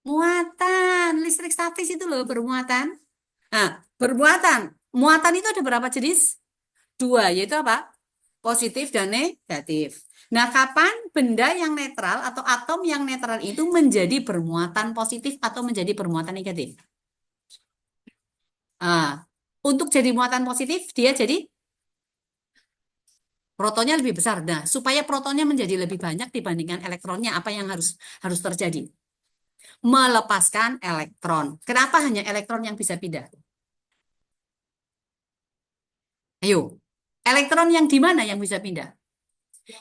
Bermuatan. Listrik statis itu loh bermuatan. Nah, bermuatan. Muatan itu ada berapa jenis? Dua, yaitu apa? Positif dan negatif. Nah, kapan benda yang netral atau atom yang netral itu menjadi bermuatan positif atau menjadi bermuatan negatif? Nah, untuk jadi muatan positif, dia jadi protonnya lebih besar. Nah, supaya protonnya menjadi lebih banyak dibandingkan elektronnya, apa yang harus harus terjadi? Melepaskan elektron. Kenapa hanya elektron yang bisa pindah? Ayo, elektron yang di mana yang bisa pindah?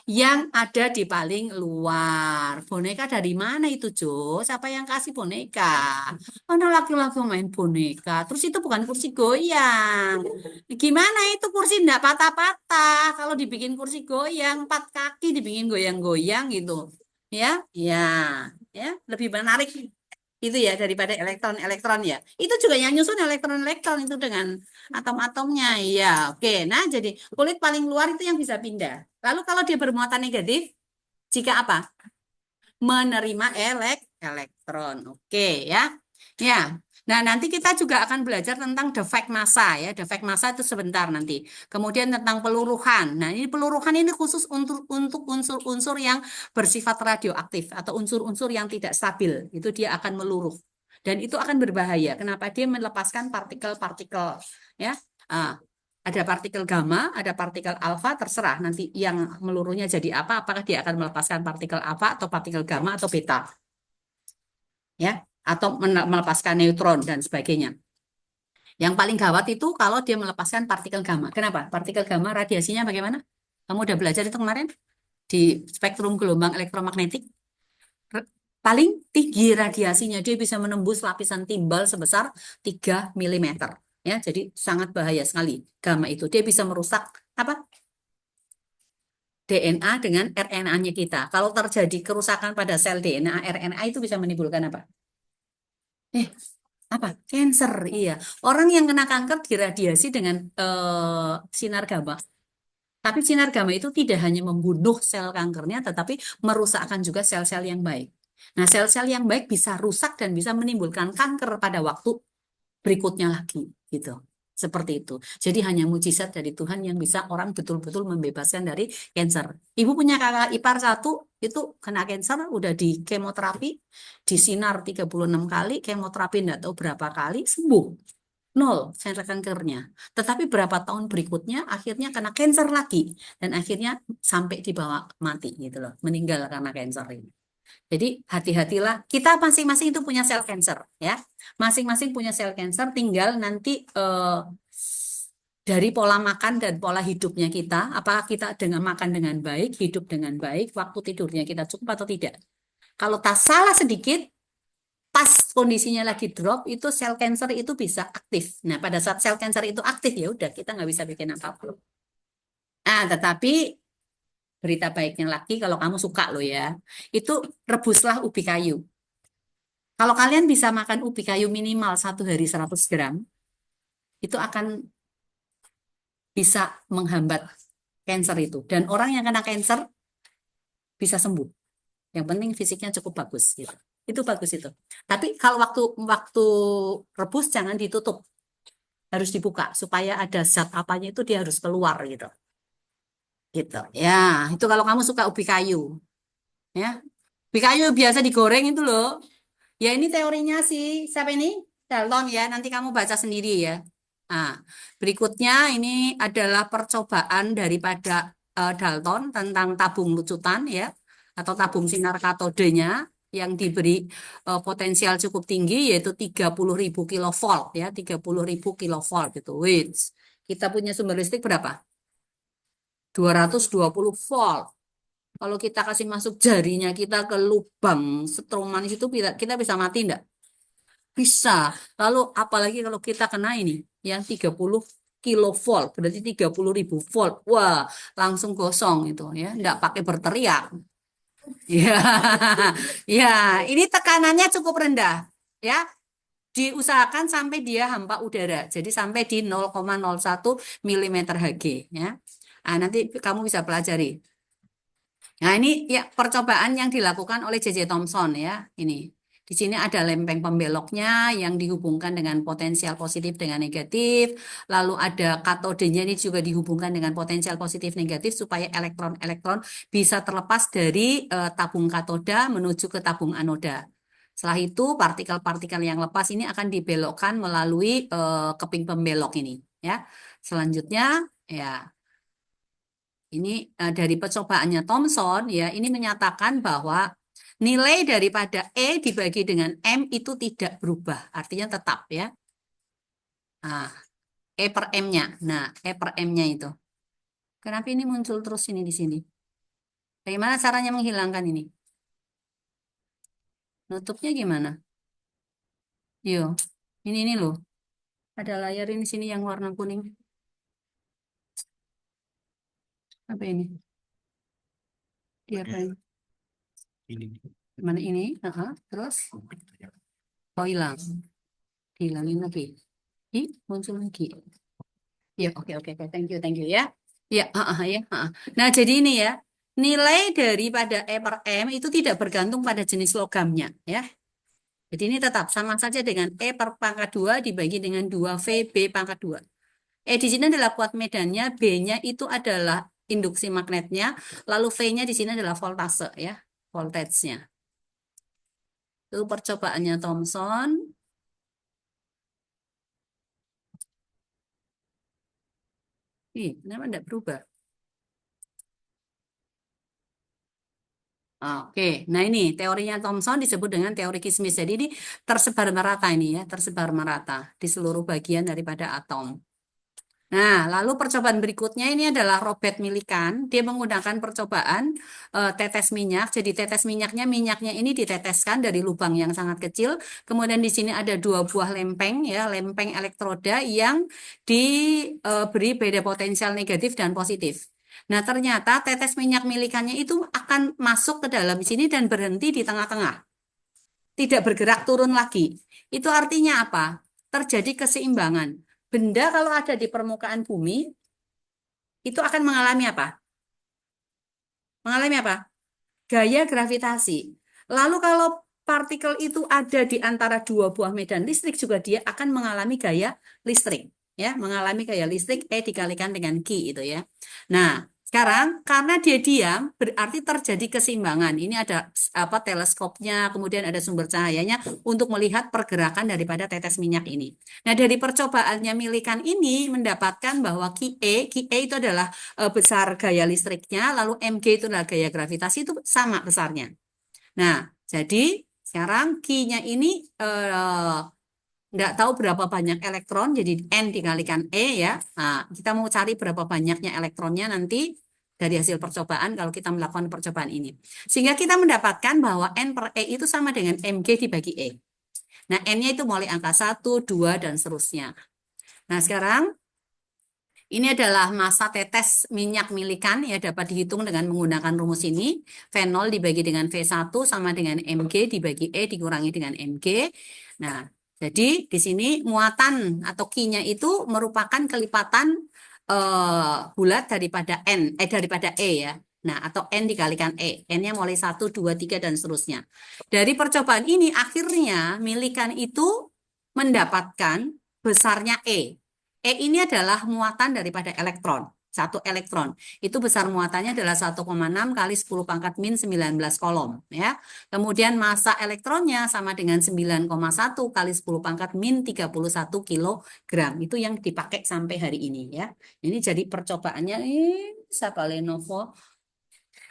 Yang ada di paling luar. Boneka dari mana itu, Jo? Siapa yang kasih boneka? Mana laki-laki main boneka? Terus itu bukan kursi goyang. Gimana itu kursi enggak patah-patah? Kalau dibikin kursi goyang, 4 kaki dibikin goyang-goyang gitu. Ya, ya, ya, lebih menarik itu ya daripada elektron-elektron ya. Itu juga yang nyusun elektron-elektron itu dengan atom-atomnya. Ya, oke. Nah, jadi kulit paling luar itu yang bisa pindah. Lalu kalau dia bermuatan negatif, jika apa? Menerima elektron. Oke ya. Ya. Nah, nanti kita juga akan belajar tentang defek massa ya. Defek massa itu sebentar nanti. Kemudian tentang peluruhan. Nah, ini peluruhan ini khusus untuk unsur-unsur yang bersifat radioaktif atau unsur-unsur yang tidak stabil. Itu dia akan meluruh. Dan itu akan berbahaya. Kenapa? Dia melepaskan partikel-partikel ya. Ah, ada partikel gamma, ada partikel alfa, terserah nanti yang meluruhnya jadi apa, apakah dia akan melepaskan partikel alfa atau partikel gamma atau beta, ya, atau melepaskan neutron dan sebagainya. Yang paling gawat itu kalau dia melepaskan partikel gamma. Kenapa? Partikel gamma radiasinya bagaimana? Kamu udah belajar itu kemarin di spektrum gelombang elektromagnetik. Paling tinggi radiasinya dia bisa menembus lapisan timbal sebesar 3 mm. Ya, jadi sangat bahaya sekali gamma itu. Dia bisa merusak apa? DNA dengan RNA-nya kita. Kalau terjadi kerusakan pada sel DNA, RNA itu bisa menimbulkan apa? Eh, apa? Cancer, iya. Orang yang kena kanker diradiasi dengan sinar gamma. Tapi sinar gamma itu tidak hanya membunuh sel kankernya, tetapi merusakkan juga sel-sel yang baik. Nah, sel-sel yang baik bisa rusak dan bisa menimbulkan kanker pada waktu berikutnya lagi gitu. Seperti itu. Jadi hanya mujizat dari Tuhan yang bisa orang betul-betul membebaskan dari cancer. Ibu punya kakak ipar satu itu kena cancer, udah di kemoterapi, disinar 36 kali, kemoterapi enggak tahu berapa kali, sembuh. Nol sel kankernya. Tetapi berapa tahun berikutnya akhirnya kena cancer lagi dan akhirnya sampai dibawa mati gitu loh, meninggal karena cancer ini. Jadi hati-hatilah, kita masing-masing itu punya sel cancer ya. Masing-masing punya sel cancer, tinggal nanti dari pola makan dan pola hidupnya kita, apakah kita dengan makan dengan baik, hidup dengan baik, waktu tidurnya kita cukup atau tidak. Kalau tak salah sedikit, pas kondisinya lagi drop, itu sel cancer itu bisa aktif. Nah, pada saat sel cancer itu aktif, ya udah kita nggak bisa bikin apa-apa. Ah, tetapi berita baiknya lagi, kalau kamu suka loh ya, itu rebuslah ubi kayu. Kalau kalian bisa makan ubi kayu minimal 1 hari 100 gram, itu akan bisa menghambat cancer itu. Dan orang yang kena cancer bisa sembuh. Yang penting fisiknya cukup bagus gitu. Itu bagus itu. Tapi kalau waktu waktu rebus jangan ditutup, harus dibuka supaya ada zat apanya itu dia harus keluar gitu. Gitu. Ya, itu kalau kamu suka ubi kayu, ya. Ubi kayu biasa digoreng itu loh. Ya ini teorinya sih. Siapa ini? Dalton ya. Nanti kamu baca sendiri ya. Nah, berikutnya ini adalah percobaan daripada Dalton tentang tabung lucutan ya, atau tabung sinar katodenya yang diberi potensial cukup tinggi yaitu 30.000 kilovolt ya, 30.000 kilovolt gitu. Wait, kita punya sumber listrik berapa? 220 volt. Kalau kita kasih masuk jarinya kita ke lubang stromanis itu kita bisa mati enggak? Bisa. Lalu apalagi kalau kita kena ini yang 30 kilovolt, berarti 30.000 volt. Wah, langsung gosong itu ya, enggak pakai berteriak. Ya. Ya, ini tekanannya cukup rendah ya. Diusahakan sampai dia hampa udara. Jadi sampai di 0,01 milimeter Hg ya. Nah, nanti kamu bisa pelajari. Nah, ini ya percobaan yang dilakukan oleh J.J. Thomson ya. Ini. Di sini ada lempeng pembeloknya yang dihubungkan dengan potensial positif dengan negatif. Lalu ada katodenya ini juga dihubungkan dengan potensial positif negatif supaya elektron-elektron bisa terlepas dari tabung katoda menuju ke tabung anoda. Setelah itu partikel-partikel yang lepas ini akan dibelokkan melalui keping pembelok ini ya. Selanjutnya ya ini dari percobaannya Thomson ya, ini menyatakan bahwa nilai daripada E dibagi dengan M itu tidak berubah, artinya tetap ya. Nah, E per M-nya. Nah, E per M-nya itu. Kenapa ini muncul terus ini di sini? Bagaimana caranya menghilangkan ini? Nutupnya gimana? Yo, ini loh. Ada layar ini sini yang warna kuning. Apa ini? Dia apa ini? Mana ini? Terus? Oh, hilang. Hilangin lagi. Ih, muncul lagi. Ya, oke, oke, oke. Thank you ya. Ya, ya. Nah, jadi ini ya, nilai daripada E per M itu tidak bergantung pada jenis logamnya, ya. Jadi ini tetap sama saja dengan E per pangkat 2 dibagi dengan 2 VB pangkat 2. E di sini adalah kuat medannya, B-nya itu adalah induksi magnetnya, lalu V-nya di sini adalah voltase, ya, voltage-nya. Itu percobaannya Thomson. Kenapa tidak berubah? Oke, nah ini teorinya Thomson disebut dengan teori kismis. Jadi ini tersebar merata ini ya, tersebar merata di seluruh bagian daripada atom. Nah, lalu percobaan berikutnya ini adalah Robert Millikan. Dia menggunakan percobaan tetes minyak. Jadi tetes minyaknya ini diteteskan dari lubang yang sangat kecil. Kemudian di sini ada 2 buah lempeng ya, lempeng elektroda yang diberi beda potensial negatif dan positif. Nah, ternyata tetes minyak milikannya itu akan masuk ke dalam sini dan berhenti di tengah-tengah. Tidak bergerak turun lagi. Itu artinya apa? Terjadi keseimbangan. Benda kalau ada di permukaan bumi, itu akan mengalami apa? Mengalami apa? Gaya gravitasi. Lalu kalau partikel itu ada di antara 2 buah medan listrik, juga dia akan mengalami gaya listrik. Ya, mengalami gaya listrik E dikalikan dengan Q itu ya. Nah, sekarang karena dia diam berarti terjadi keseimbangan. Ini ada apa teleskopnya, kemudian ada sumber cahayanya untuk melihat pergerakan daripada tetes minyak ini. Nah, dari percobaannya Millikan ini mendapatkan bahwa QE itu adalah besar gaya listriknya, lalu Mg itu adalah gaya gravitasi itu sama besarnya. Nah, jadi sekarang Q-nya ini nggak tahu berapa banyak elektron, jadi N dikalikan E ya. Nah, kita mau cari berapa banyaknya elektronnya nanti dari hasil percobaan kalau kita melakukan percobaan ini. Sehingga kita mendapatkan bahwa N per E itu sama dengan Mg dibagi E. Nah, N-nya itu mulai angka 1, 2, dan seterusnya. Nah, sekarang ini adalah massa tetes minyak milikan ya dapat dihitung dengan menggunakan rumus ini. V0 dibagi dengan V1 sama dengan Mg dibagi E dikurangi dengan Mg. Nah, jadi di sini muatan atau Q-nya itu merupakan kelipatan bulat daripada daripada E ya. Nah, atau N dikalikan E. N-nya mulai 1, 2, 3, dan seterusnya. Dari percobaan ini akhirnya milikan itu mendapatkan besarnya E. E ini adalah muatan daripada elektron. Satu elektron. Itu besar muatannya adalah 1,6 kali 10 pangkat min 19 kolom. Ya. Kemudian massa elektronnya sama dengan 9,1 kali 10 pangkat min 31 kilogram. Itu yang dipakai sampai hari ini. Ya. Ini jadi percobaannya. Siapa Lenovo?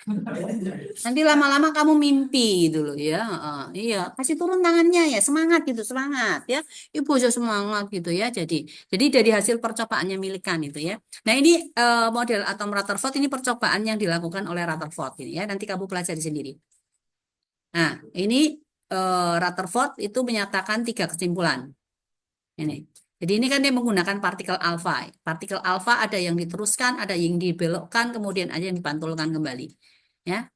Nanti lama-lama kamu mimpi dulu ya. Iya, kasih turun tangannya ya, semangat gitu, semangat ya. Ibu aja semangat gitu ya. Jadi dari hasil percobaannya milikan itu ya. Nah, ini model atom Rutherford ini percobaan yang dilakukan oleh Rutherford ini ya. Nanti kamu pelajari sendiri. Nah, ini Rutherford itu menyatakan 3 kesimpulan. Ini. Jadi ini kan dia menggunakan partikel alfa. Partikel alfa ada yang diteruskan, ada yang dibelokkan, kemudian ada yang dipantulkan kembali. Ya,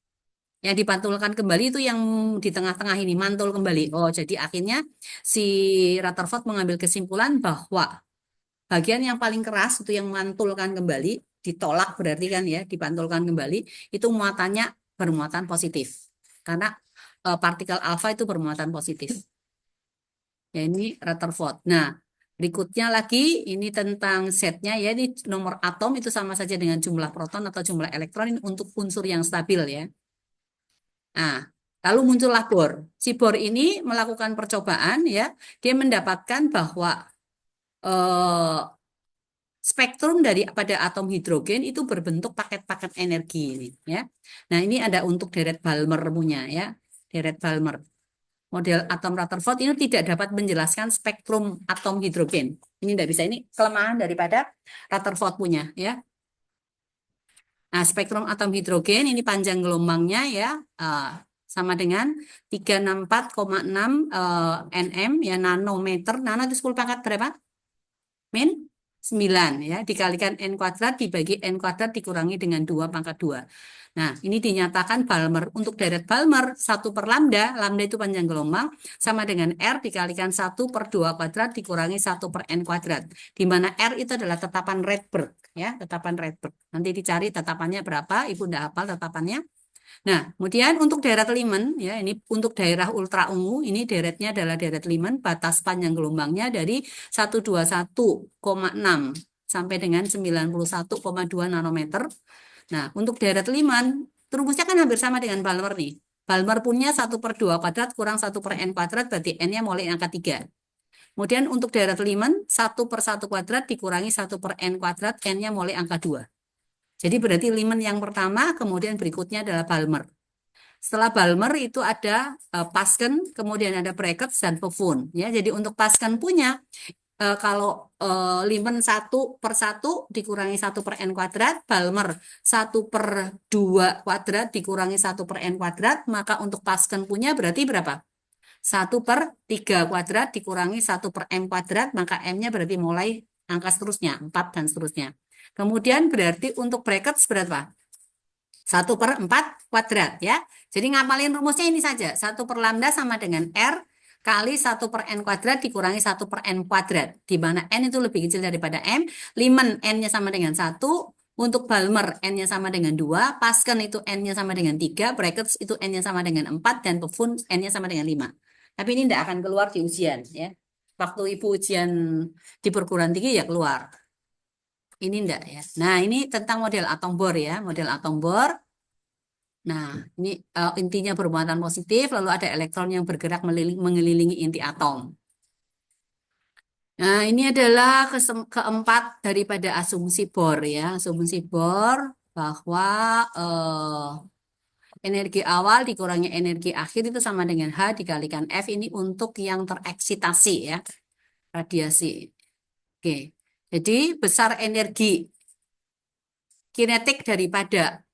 yang dipantulkan kembali itu yang di tengah-tengah ini mantul kembali. Oh, jadi akhirnya si Rutherford mengambil kesimpulan bahwa bagian yang paling keras itu yang mantulkan kembali, ditolak berarti kan ya, dipantulkan kembali, itu muatannya bermuatan positif. Karena partikel alfa itu bermuatan positif. Ya, ini Rutherford. Nah, berikutnya lagi ini tentang setnya ya, ini nomor atom itu sama saja dengan jumlah proton atau jumlah elektron ini untuk unsur yang stabil ya. Nah, lalu muncullah Bohr. Si Bohr ini melakukan percobaan ya, dia mendapatkan bahwa eh, spektrum pada atom hidrogen itu berbentuk paket-paket energi ini ya. Nah, ini ada untuk deret Balmer punya ya, deret Balmer. Model atom Rutherford ini tidak dapat menjelaskan spektrum atom hidrogen. Ini tidak bisa, ini kelemahan daripada Rutherford punya ya. Nah, spektrum atom hidrogen ini panjang gelombangnya ya sama dengan 364,6 nm ya nanometer. Nano itu 10 pangkat berapa? Min 9 ya dikalikan n kuadrat dibagi n kuadrat dikurangi dengan 2 pangkat 2. Nah, ini dinyatakan Balmer untuk deret Balmer 1 per lambda, lambda itu panjang gelombang sama dengan R dikalikan 1 per 2 kuadrat dikurangi 1 per n kuadrat. Di mana R itu adalah tetapan Rydberg ya, tetapan Rydberg. Nanti dicari tetapannya berapa, Ibu udah hafal tetapannya. Nah, kemudian untuk deret Lyman, ya ini untuk daerah ultra ungu, ini deretnya adalah deret Lyman, batas panjang gelombangnya dari 121,6 sampai dengan 91,2 nanometer. Nah, untuk deret Lyman, rumusnya kan hampir sama dengan Balmer nih. Balmer punya 1 per 2 kuadrat kurang 1 per n kuadrat, berarti n-nya mulai angka 3. Kemudian untuk deret Lyman, 1 per 1 kuadrat dikurangi 1 per n kuadrat, n-nya mulai angka 2. Jadi berarti Lyman yang pertama, kemudian berikutnya adalah Balmer. Setelah Balmer itu ada Pasken, kemudian ada Brackets dan Pevun. Ya, jadi untuk Pasken punya kalau Lyman 1 per 1 dikurangi 1 per n kuadrat, Balmer 1 per 2 kuadrat dikurangi 1 per n kuadrat, maka untuk Pasken punya berarti berapa? 1 per 3 kuadrat dikurangi 1 per m kuadrat, maka m-nya berarti mulai angka seterusnya, 4 dan seterusnya. Kemudian berarti untuk brackets berapa? 1 per 4 kuadrat ya. Jadi ngapalin rumusnya ini saja. 1 per lambda sama dengan R kali 1 per n kuadrat dikurangi 1 per n kuadrat. Di mana n itu lebih kecil daripada m. Lyman n-nya sama dengan 1. Untuk Balmer n-nya sama dengan 2. Pasken itu n-nya sama dengan 3. Brackets itu n-nya sama dengan 4. Dan Pevun n-nya sama dengan 5. Tapi ini tidak akan keluar di ujian ya. Waktu Ibu ujian di perguruan tinggi ya keluar. Ini enggak ya. Nah, ini tentang model atom Bohr ya, model atom Bohr. Nah, ini intinya bermuatan positif, lalu ada elektron yang bergerak mengelilingi inti atom. Nah, ini adalah keempat daripada asumsi Bohr ya, asumsi Bohr bahwa energi awal dikurangi energi akhir itu sama dengan H dikalikan F ini untuk yang tereksitasi ya. radiasi. Oke. Jadi besar energi kinetik daripada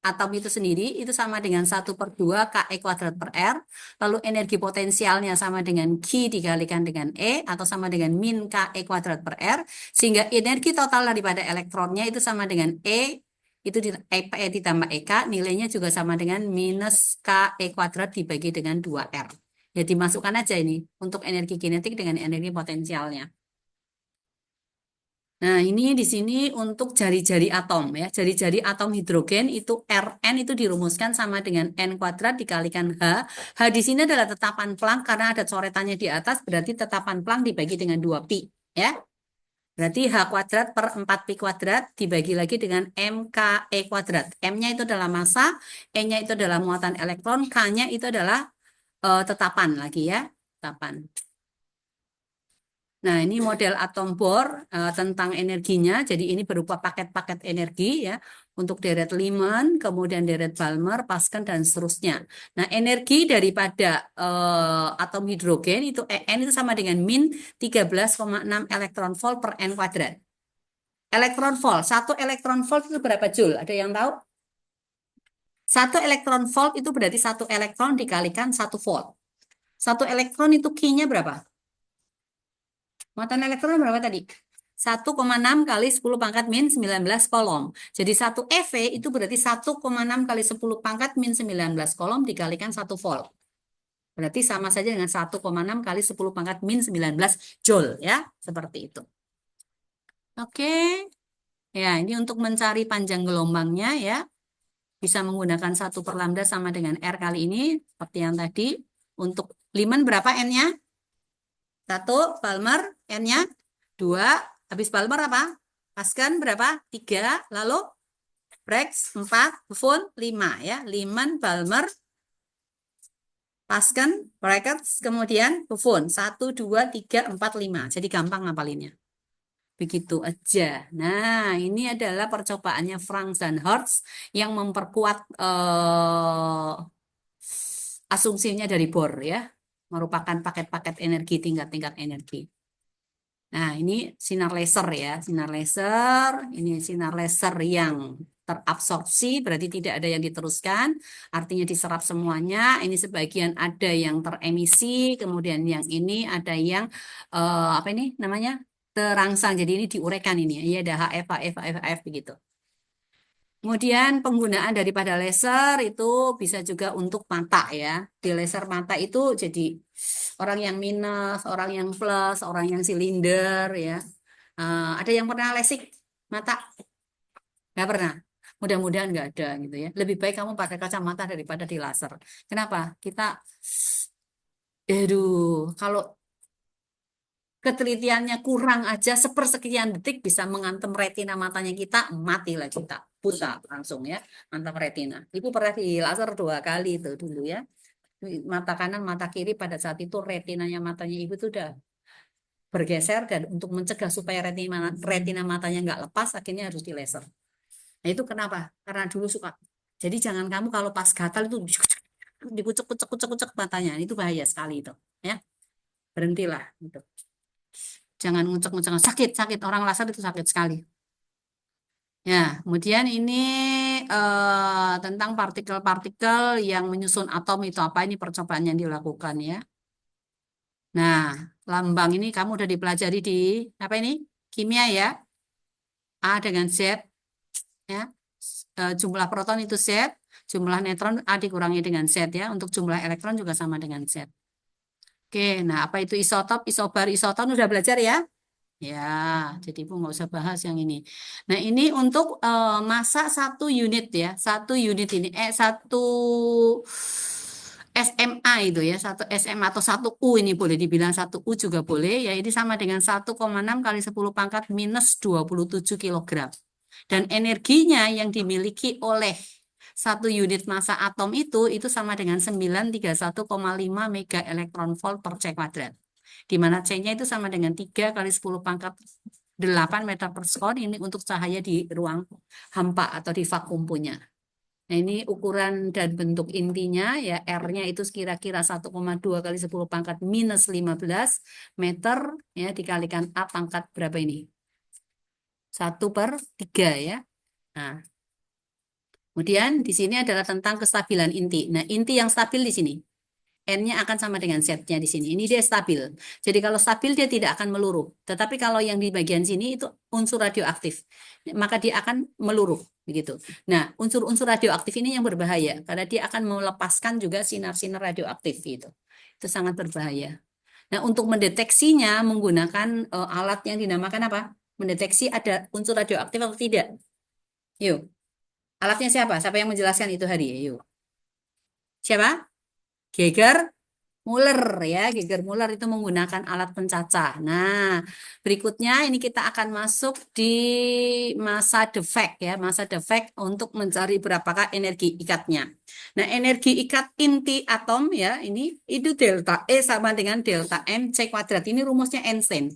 atom itu sendiri itu sama dengan 1/2 KE kuadrat per R. Lalu energi potensialnya sama dengan Q dikalikan dengan E atau sama dengan min KE kuadrat per R. Sehingga energi total daripada elektronnya itu sama dengan E itu ditambah EK, nilainya juga sama dengan minus KE kuadrat dibagi dengan 2R. Ya dimasukkan aja ini untuk energi kinetik dengan energi potensialnya. Nah, ini di sini untuk jari-jari atom ya. Jari-jari atom hidrogen itu Rn itu dirumuskan sama dengan N kuadrat dikalikan H. H di sini adalah tetapan Planck karena ada coretannya di atas, berarti tetapan Planck dibagi dengan 2pi ya. Berarti H kuadrat per 4pi kuadrat dibagi lagi dengan MKE kuadrat. M-nya itu adalah massa, E-nya itu adalah muatan elektron, K-nya itu adalah tetapan lagi ya. Tetapan. Nah, ini model atom Bohr tentang energinya. Jadi ini berupa paket-paket energi ya untuk deret Lyman, kemudian deret Balmer, Pasken dan seterusnya. Nah, energi daripada atom hidrogen itu En itu sama dengan min 13,6 elektron volt per N kuadrat. Elektron volt, 1 elektron volt itu berapa joule? Ada yang tahu? 1 elektron volt itu berarti 1 elektron dikalikan 1 volt. 1 elektron itu Q-nya berapa? Muatan elektron berapa tadi? 1,6 kali 10 pangkat min 19 kolom. Jadi 1 EV itu berarti 1,6 kali 10 pangkat min 19 kolom dikalikan 1 volt. Berarti sama saja dengan 1,6 kali 10 pangkat min 19 joule ya. Seperti itu. Oke. Ya, ini untuk mencari panjang gelombangnya ya. Bisa menggunakan 1/lambda sama dengan R kali ini. Seperti yang tadi. Untuk Lyman berapa N-nya? 1, Balmer N-nya 2, habis Balmer apa? Pasken berapa? 3, lalu Bragg 4, Buffon 5 ya. Lyman, Balmer, Pasken, Bragg, kemudian Buffon 1, 2, 3, 4, 5. Jadi gampang ngapalinnya. Begitu aja. Nah, ini adalah percobaannya Frank dan Hertz yang memperkuat asumsinya dari Bohr ya. Merupakan paket-paket energi, tingkat-tingkat energi. Nah, ini sinar laser ya, sinar laser. Ini sinar laser yang terabsorpsi, berarti tidak ada yang diteruskan, artinya diserap semuanya. Ini sebagian ada yang teremisi, kemudian yang ini ada yang apa ini namanya terangsang. Jadi ini diuraikan ini, ya ada HF, HF, HF, HF begitu. Kemudian penggunaan daripada laser itu bisa juga untuk mata ya. Di laser mata itu jadi orang yang minus, orang yang plus, orang yang silinder ya. Ada yang pernah lasik mata? Nggak pernah. Mudah-mudahan nggak ada gitu ya. Lebih baik kamu pakai kacamata daripada di laser. Kenapa? Kita, kalau ketelitiannya kurang aja sepersekian detik bisa mengantem retina matanya kita, matilah kita. Buta langsung ya, antem retina. Ibu pernah di laser 2 kali itu dulu ya. Mata kanan, mata kiri pada saat itu retinanya matanya ibu itu udah bergeser dan untuk mencegah supaya retina matanya nggak lepas akhirnya harus di laser. Nah itu kenapa? Karena dulu suka. Jadi jangan kamu kalau pas gatal itu dikucek-kucek matanya. Itu bahaya sekali itu. Ya, berhentilah. Gitu. Jangan ngucek-ngucek. Sakit. Orang laser itu sakit sekali. Ya, kemudian ini tentang partikel-partikel yang menyusun atom itu apa ini percobaan yang dilakukan ya. Nah, lambang ini kamu udah dipelajari di apa ini? Kimia ya. A dengan Z ya. Jumlah proton itu Z, jumlah neutron A dikurangi dengan Z ya. Untuk jumlah elektron juga sama dengan Z. Oke, nah apa itu isotop, isobar, isoton udah belajar ya? Ya, jadi Ibu nggak usah bahas yang ini. Nah, ini untuk massa 1 unit ya. 1 unit ini, satu SMA itu ya. 1 SMA atau 1U ini boleh dibilang 1U juga boleh. Ya, ini sama dengan 1,6 kali 10 pangkat minus 27 kilogram. Dan energinya yang dimiliki oleh 1 unit massa atom itu sama dengan 931,5 mega elektron volt per C kuadrat. Di mana C-nya itu sama dengan 3 kali 10 pangkat 8 meter per sekon ini untuk cahaya di ruang hampa atau di vakum punya. Nah, ini ukuran dan bentuk intinya ya R-nya itu kira-kira 1,2 kali 10 pangkat minus 15 meter ya dikalikan A pangkat berapa ini? 1/3 ya. Nah, kemudian di sini adalah tentang kestabilan inti. Nah, inti yang stabil di sini. N-nya akan sama dengan Z-nya di sini. Ini dia stabil. Jadi kalau stabil dia tidak akan meluruh. Tetapi kalau yang di bagian sini itu unsur radioaktif, maka dia akan meluruh begitu. Nah, unsur-unsur radioaktif ini yang berbahaya karena dia akan melepaskan juga sinar-sinar radioaktif gitu. Itu sangat berbahaya. Nah, untuk mendeteksinya menggunakan alat yang dinamakan apa? Mendeteksi ada unsur radioaktif atau tidak. Yuk, alatnya siapa? Siapa yang menjelaskan itu hari? Yuk. Siapa? Geiger Muller ya, Geiger Muller itu menggunakan alat pencacah. Nah, berikutnya ini kita akan masuk di masa defek ya, masa defek untuk mencari berapakah energi ikatnya. Nah, energi ikat inti atom ya, ini itu delta E sama dengan delta M C kuadrat. Ini rumusnya Einstein.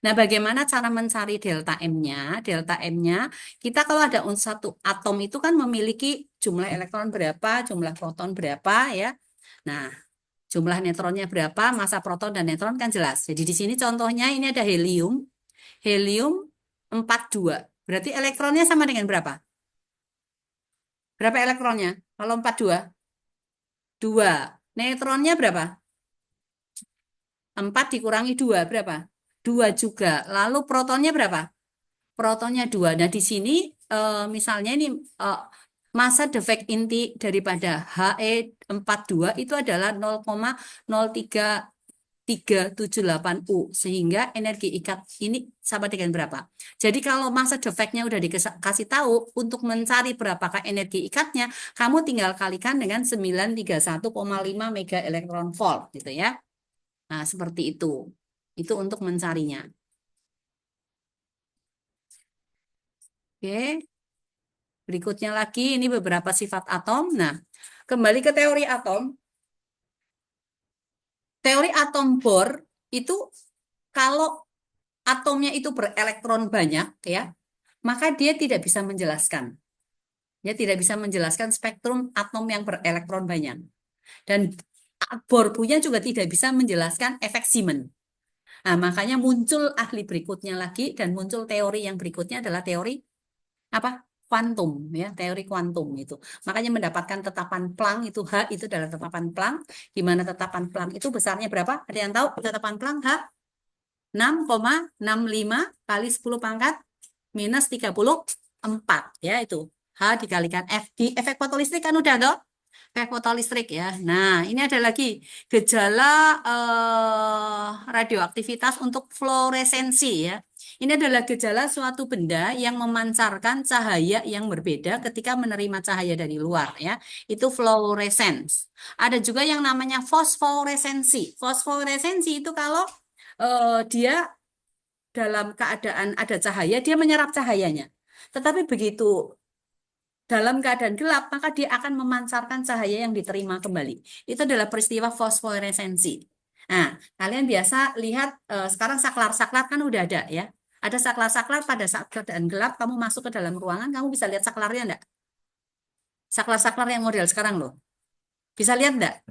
Nah, bagaimana cara mencari delta M-nya? Delta M-nya, kita kalau ada satu atom itu kan memiliki jumlah elektron berapa, jumlah proton berapa ya. Nah, jumlah neutronnya berapa, massa proton dan neutron kan jelas. Jadi di sini contohnya ini ada helium. Helium 42. Berarti elektronnya sama dengan berapa? Berapa elektronnya? Kalau 42? 2. Neutronnya berapa? 4 dikurangi 2 berapa? 2 juga. Lalu protonnya berapa? Protonnya 2. Nah, di sini misalnya ini massa defek inti daripada He42 itu adalah 0,03378 U sehingga energi ikat ini sama dengan berapa? Jadi kalau massa defeknya udah dikasih tahu untuk mencari berapakah energi ikatnya, kamu tinggal kalikan dengan 931,5 mega elektron volt gitu ya. Nah, seperti itu. Itu untuk mencarinya. Oke. Berikutnya lagi ini beberapa sifat atom. Nah, kembali ke teori atom. Teori atom Bohr itu kalau atomnya itu berelektron banyak ya, maka dia tidak bisa menjelaskan. Dia tidak bisa menjelaskan spektrum atom yang berelektron banyak. Dan Bohr punya juga tidak bisa menjelaskan efek Zeeman. Nah, makanya muncul ahli berikutnya lagi dan muncul teori yang berikutnya adalah teori apa? Kuantum ya, teori kuantum itu. Makanya mendapatkan tetapan Planck itu H itu adalah tetapan Planck di mana tetapan Planck itu besarnya berapa? Ada yang tahu tetapan Planck H 6,65 kali 10 pangkat minus 34 ya itu. H dikalikan F di efek fotolistrik kan udah toh? Efek fotolistrik ya. Nah, ini ada lagi gejala radioaktivitas untuk fluoresensi ya. Ini adalah gejala suatu benda yang memancarkan cahaya yang berbeda ketika menerima cahaya dari luar ya. Itu fluorescence. Ada juga yang namanya fosforesensi. Fosforesensi itu kalau dia dalam keadaan ada cahaya, dia menyerap cahayanya. Tetapi begitu dalam keadaan gelap, maka dia akan memancarkan cahaya yang diterima kembali. Itu adalah peristiwa fosforesensi. Nah, kalian biasa lihat sekarang saklar-saklar kan udah ada ya. Ada saklar-saklar pada saat keadaan gelap, kamu masuk ke dalam ruangan, kamu bisa lihat saklarnya enggak? Saklar-saklar yang model sekarang loh. Bisa lihat enggak?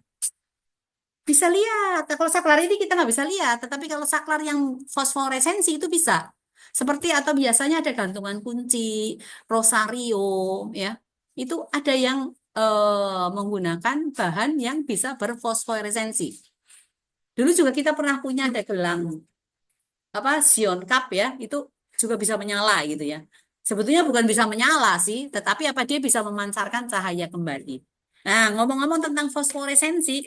Bisa lihat. Nah, kalau saklar ini kita nggak bisa lihat, tetapi kalau saklar yang fosforesensi itu bisa. Seperti atau biasanya ada gantungan kunci, rosario, ya. Itu ada yang menggunakan bahan yang bisa berfosforesensi. Dulu juga kita pernah punya ada gelang apa Sion Cup ya, itu juga bisa menyala gitu ya. Sebetulnya bukan bisa menyala sih, tetapi apa dia bisa memancarkan cahaya kembali. Nah, ngomong-ngomong tentang fosforesensi,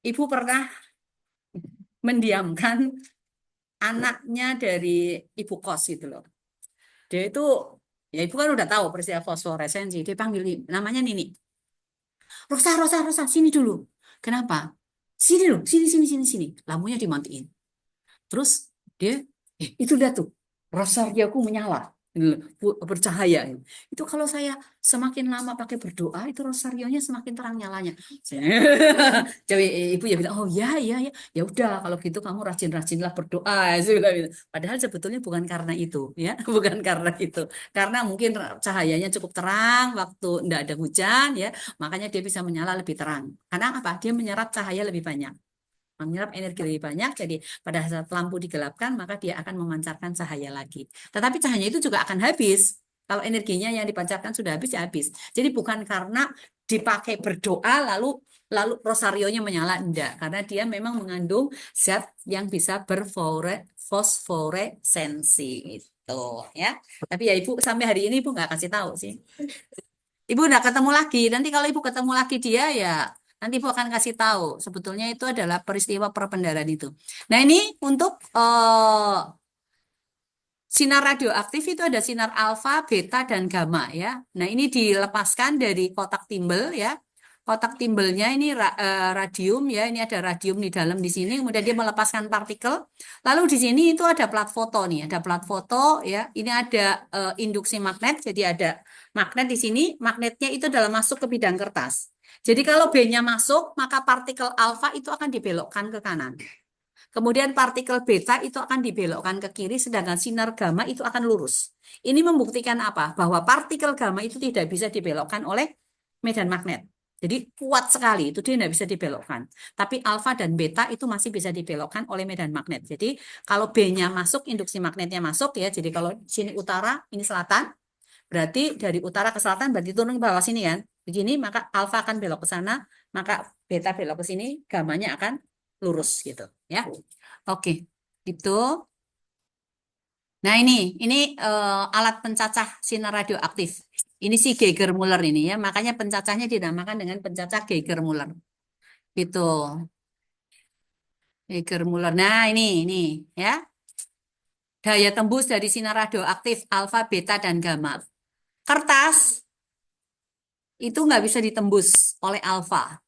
Ibu pernah mendiamkan anaknya dari ibu kos gitu loh. Dia itu, ya ibu kan udah tahu peristiwa fosforesensi. Dia panggil namanya Nini. Rosa, Rosa, Rosa, sini dulu. Kenapa? Sini loh, sini, sini, sini, sini. Lampunya dimatiin. Terus dia, itu udah tuh, Rosario aku menyala. bercahaya. Itu kalau saya semakin lama pakai berdoa, itu rosarionya semakin terang nyalanya. Jadi ibu ya bilang, oh ya ya ya, ya udah kalau gitu kamu rajin-rajinlah berdoa. Saya bilang gitu. Padahal sebetulnya bukan karena itu, ya, bukan karena itu. Karena mungkin cahayanya cukup terang waktu tidak ada hujan, ya, makanya dia bisa menyala lebih terang. Karena apa? Dia menyerap cahaya lebih banyak, menyerap energi lebih banyak. Jadi pada saat lampu digelapkan, maka dia akan memancarkan cahaya lagi. Tetapi cahayanya itu juga akan habis. Kalau energinya yang dipancarkan sudah habis, ya habis. Jadi bukan karena dipakai berdoa lalu lalu rosarionya menyala, enggak. Karena dia memang mengandung zat yang bisa berfosforesensi itu, ya. Tapi ya ibu sampai hari ini ibu nggak kasih tahu sih. Ibu udah ketemu lagi. Nanti kalau ibu ketemu lagi dia ya nanti ibu akan kasih tahu. Sebetulnya itu adalah peristiwa perpendaran itu. Nah ini untuk sinar radioaktif itu ada sinar alfa, beta, dan gamma ya. Nah ini dilepaskan dari kotak timbel ya. Kotak timbelnya ini radium ya. Ini ada radium di dalam di sini. Kemudian dia melepaskan partikel. Lalu di sini itu ada plat foto nih. Ada plat foto ya. Ini ada induksi magnet. Jadi ada magnet di sini. Magnetnya itu adalah masuk ke bidang kertas. Jadi kalau B-nya masuk, maka partikel alfa itu akan dibelokkan ke kanan. Kemudian partikel beta itu akan dibelokkan ke kiri, sedangkan sinar gamma itu akan lurus. Ini membuktikan apa? Bahwa partikel gamma itu tidak bisa dibelokkan oleh medan magnet. Jadi kuat sekali, itu dia tidak bisa dibelokkan. Tapi alfa dan beta itu masih bisa dibelokkan oleh medan magnet. Jadi kalau B-nya masuk, induksi magnetnya masuk ya. Jadi kalau sini utara, ini selatan, berarti dari utara ke selatan berarti turun ke bawah sini kan. Begini, maka alfa akan belok ke sana, maka beta belok ke sini, gamanya akan lurus gitu ya. Oke, itu. Nah ini alat pencacah sinar radioaktif. Ini si Geiger-Müller ini ya, makanya pencacahnya dinamakan dengan pencacah Geiger-Müller. Gitu, Geiger-Müller. Nah ini ya, daya tembus dari sinar radioaktif alfa, beta, dan gamma. Kertas itu nggak bisa ditembus oleh alfa,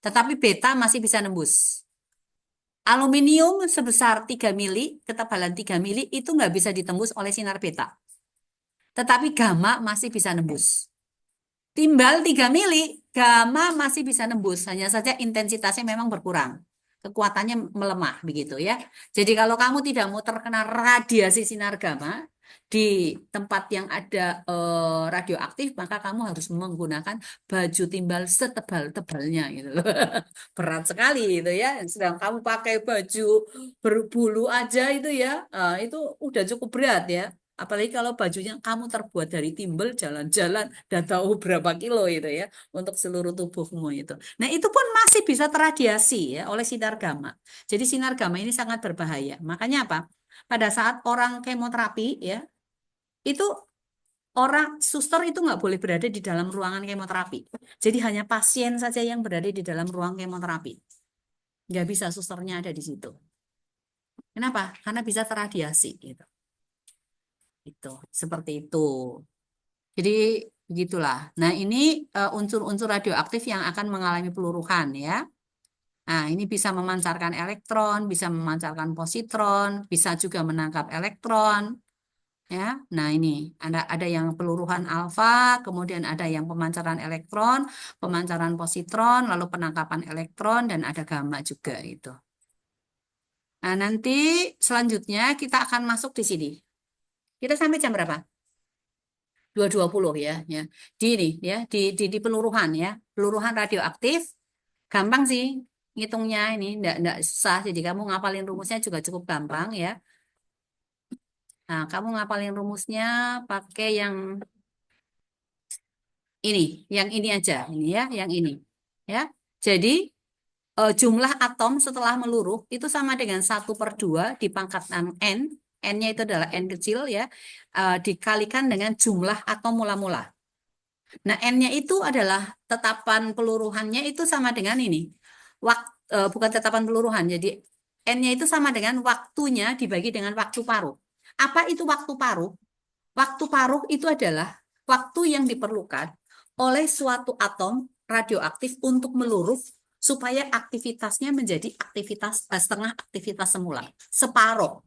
tetapi beta masih bisa nembus. Aluminium sebesar 3 mili, ketebalan 3 mili, itu nggak bisa ditembus oleh sinar beta. Tetapi gamma masih bisa nembus. Timbal 3 mili, gamma masih bisa nembus. Hanya saja intensitasnya memang berkurang. Kekuatannya melemah begitu ya. Jadi kalau kamu tidak mau terkena radiasi sinar gamma di tempat yang ada radioaktif, maka kamu harus menggunakan baju timbal setebal-tebalnya gitu loh. Berat sekali itu ya. Sedang kamu pakai baju berbulu aja itu ya, itu udah cukup berat ya. Apalagi kalau bajunya kamu terbuat dari timbel, jalan-jalan, dan tahu berapa kilo itu ya, untuk seluruh tubuhmu itu. Nah itu pun masih bisa terradiasi ya oleh sinar gamma. Jadi sinar gamma ini sangat berbahaya. Makanya apa? Pada saat orang kemoterapi ya, itu orang suster itu nggak boleh berada di dalam ruangan kemoterapi. Jadi hanya pasien saja yang berada di dalam ruang kemoterapi. Nggak bisa susternya ada di situ. Kenapa? Karena bisa terradiasi gitu. Itu seperti itu. Jadi begitulah. Nah, ini unsur-unsur radioaktif yang akan mengalami peluruhan ya. Nah, ini bisa memancarkan elektron, bisa memancarkan positron, bisa juga menangkap elektron ya. Nah, ini ada yang peluruhan alfa, kemudian ada yang pemancaran elektron, pemancaran positron, lalu penangkapan elektron dan ada gamma juga itu. Nah, nanti selanjutnya kita akan masuk di sini. Kita sampai jam berapa? 2.20 ya, ya. Di ini ya, di peluruhan ya. Peluruhan radioaktif gampang sih ngitungnya ini, enggak susah. Jadi kamu ngapalin rumusnya juga cukup gampang ya. Nah, kamu ngapalin rumusnya pakai yang ini aja, ini ya, yang ini. Ya. Jadi jumlah atom setelah meluruh itu sama dengan 1/2 dipangkatkan N. N-nya itu adalah N kecil ya, dikalikan dengan jumlah atom mula-mula. Nah, N-nya itu adalah tetapan peluruhannya itu sama dengan ini. Bukan tetapan peluruhan, jadi N-nya itu sama dengan waktunya dibagi dengan waktu paruh. Apa itu waktu paruh? Waktu paruh itu adalah waktu yang diperlukan oleh suatu atom radioaktif untuk meluruh supaya aktivitasnya menjadi aktivitas setengah aktivitas semula, separuh.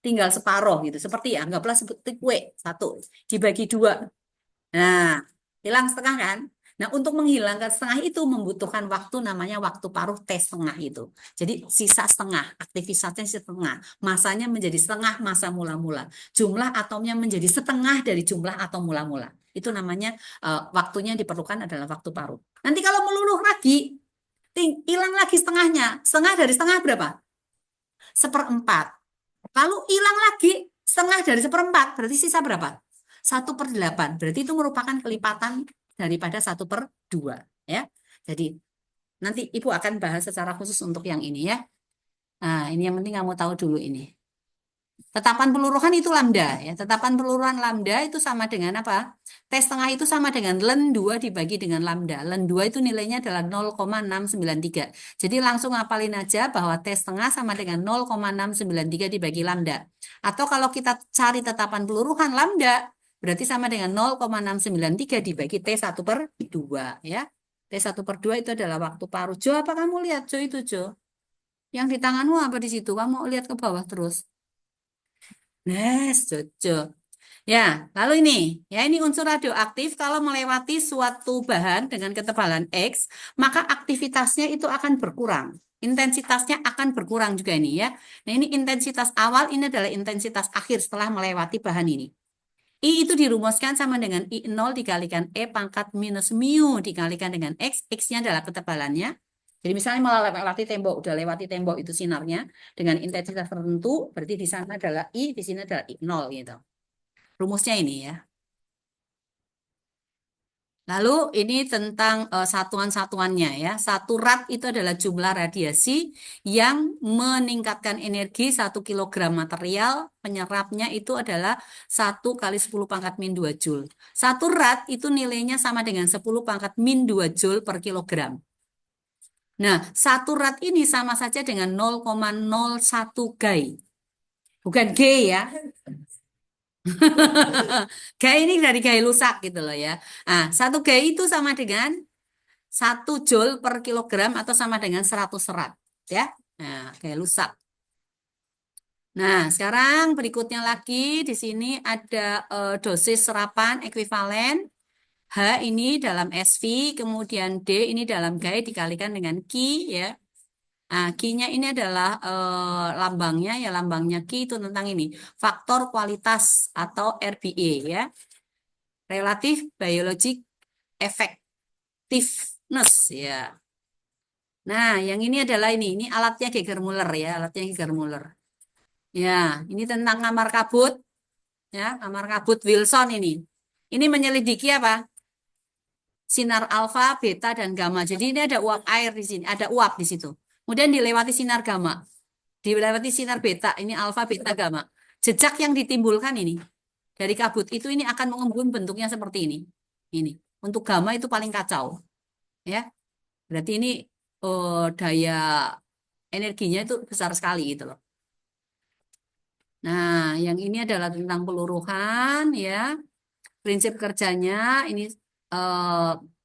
tinggal separuh gitu. Seperti anggaplah seperti kue satu dibagi dua. Nah, hilang setengah kan? Nah, untuk menghilangkan setengah itu membutuhkan waktu namanya waktu paruh T setengah itu. Jadi sisa setengah, aktivitasnya setengah, masanya menjadi setengah masa mula-mula. Jumlah atomnya menjadi setengah dari jumlah atom mula-mula. Itu namanya waktunya yang diperlukan adalah waktu paruh. Nanti kalau meluluh lagi, hilang lagi setengahnya. Setengah dari setengah berapa? Seperempat. Lalu hilang lagi setengah dari seperempat, berarti sisa berapa? 1/8. Berarti itu merupakan kelipatan daripada 1/2. Ya. Jadi nanti Ibu akan bahas secara khusus untuk yang ini ya. Nah, ini yang penting kamu tahu dulu ini. Tetapan peluruhan itu lambda ya. Tetapan peluruhan lambda itu sama dengan apa? T setengah itu sama dengan len 2 dibagi dengan lambda. Len 2 itu nilainya adalah 0,693. Jadi langsung ngapalin aja bahwa T setengah sama dengan 0,693 dibagi lambda. Atau kalau kita cari tetapan peluruhan lambda, berarti sama dengan 0,693 dibagi T1/2 ya. T1/2 itu adalah waktu paruh. Jo, apa kamu lihat Jo itu Jo? Yang di tanganmu apa di situ? Kamu lihat ke bawah terus. Yes, cocok. Ya, lalu ini, ya ini unsur radioaktif kalau melewati suatu bahan dengan ketebalan X, maka aktivitasnya itu akan berkurang. Intensitasnya akan berkurang juga ini ya. Nah, ini intensitas awal, ini adalah intensitas akhir setelah melewati bahan ini. I itu dirumuskan sama dengan I0 dikalikan E pangkat minus mu dikalikan dengan X. X-nya adalah ketebalannya. Jadi misalnya melewati tembok, udah lewati tembok itu sinarnya dengan intensitas tertentu, berarti di sana adalah I, di sini adalah I0 gitu. Rumusnya ini ya. Lalu ini tentang satuan-satuannya ya. Satu rad itu adalah jumlah radiasi yang meningkatkan energi 1 kilogram material. Penyerapnya itu adalah 1 × 10⁻². Satu rad itu nilainya sama dengan 10⁻²/kilogram. Nah, satu rad ini sama saja dengan 0,01 Gay. Bukan G ya. Gay ini dari gay lusak gitu loh ya. Nah, 1 Gay itu sama dengan 1 Joule/kilogram atau sama dengan 100 serat. Ya. Nah, gay lusak. Nah, sekarang berikutnya lagi di sini ada dosis serapan ekuivalen. H ini dalam SV, kemudian D ini dalam Gay dikalikan dengan Ki ya. Nah, Q-nya ini adalah lambangnya ya, lambangnya Q itu tentang ini, faktor kualitas atau RBE ya. Relatif Biologic Effectiveness ya. Nah, yang ini adalah ini alatnya Geiger-Müller ya, alatnya Geiger-Müller. Ya, ini tentang kamar kabut ya, kamar kabut Wilson ini. Ini menyelidiki apa? Sinar alfa, beta, dan gamma. Jadi ini ada uap air di sini, ada uap di situ. Kemudian dilewati sinar gamma, dilewati sinar beta, ini alfa, beta, gamma. Jejak yang ditimbulkan ini dari kabut itu ini akan mengembun bentuknya seperti ini. Ini untuk gamma itu paling kacau, ya. Berarti ini daya energinya itu besar sekali gitu loh. Nah, yang ini adalah tentang peluruhan, ya. Prinsip kerjanya ini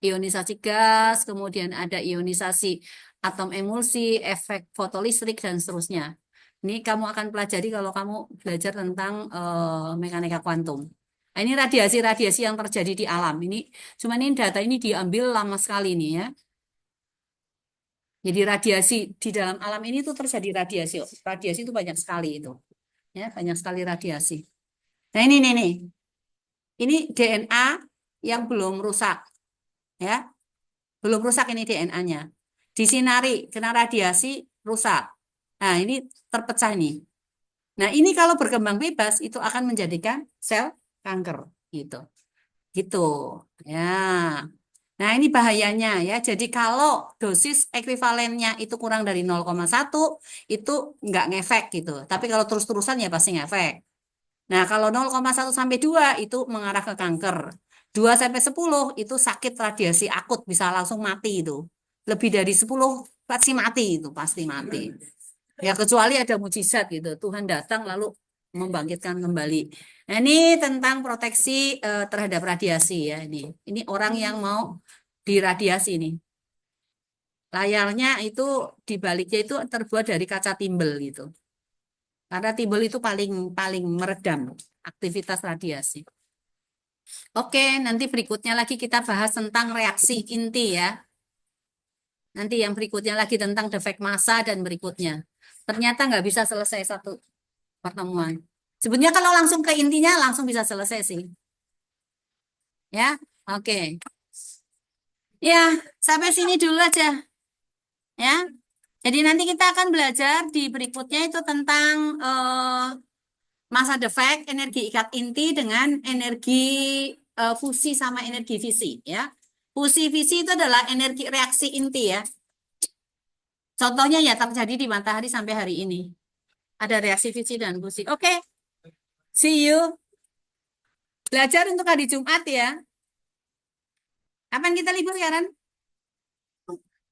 ionisasi gas, kemudian ada ionisasi atom emulsi, efek fotolistrik, dan seterusnya. Ini kamu akan pelajari kalau kamu belajar tentang mekanika kuantum. Nah, ini radiasi-radiasi yang terjadi di alam. Cuma ini data ini diambil lama sekali nih ya. Jadi radiasi di dalam alam ini tuh terjadi radiasi. Radiasi itu banyak sekali itu. Ya, banyak sekali radiasi. Nah, ini nih. Ini DNA yang belum rusak. Ya. Belum rusak ini DNA-nya. Disinari, kena radiasi, rusak. Nah, ini terpecah nih. Nah, ini kalau berkembang bebas itu akan menjadikan sel kanker gitu. Gitu. Ya. Nah, ini bahayanya ya. Jadi kalau dosis ekuivalennya itu kurang dari 0,1 itu nggak ngefek gitu. Tapi kalau terus-terusan ya pasti ngefek. Nah, kalau 0,1 sampai 2 itu mengarah ke kanker. 2 sampai 10 itu sakit radiasi akut bisa langsung mati itu. Lebih dari 10 pasti mati itu, pasti mati. Ya kecuali ada mujizat gitu. Tuhan datang lalu membangkitkan kembali. Nah, ini tentang proteksi terhadap radiasi ya ini. Ini orang yang mau diradiasi ini. Layarnya itu dibaliknya itu terbuat dari kaca timbel gitu. Karena timbul itu paling paling meredam aktivitas radiasi. Oke, nanti berikutnya lagi kita bahas tentang reaksi inti ya. Nanti yang berikutnya lagi tentang defek massa dan berikutnya. Ternyata nggak bisa selesai satu pertemuan. Sebenarnya kalau langsung ke intinya langsung bisa selesai sih. Ya, oke. Ya, sampai sini dulu aja. Ya. Jadi nanti kita akan belajar di berikutnya itu tentang massa defek, energi ikat inti dengan energi fusi sama energi fisi. Ya. Fusi fisi itu adalah energi reaksi inti ya. Contohnya ya terjadi di matahari sampai hari ini. Ada reaksi fisi dan fusi. Oke, see you. Belajar untuk hari Jumat ya. Kapan kita libur ya, Ran?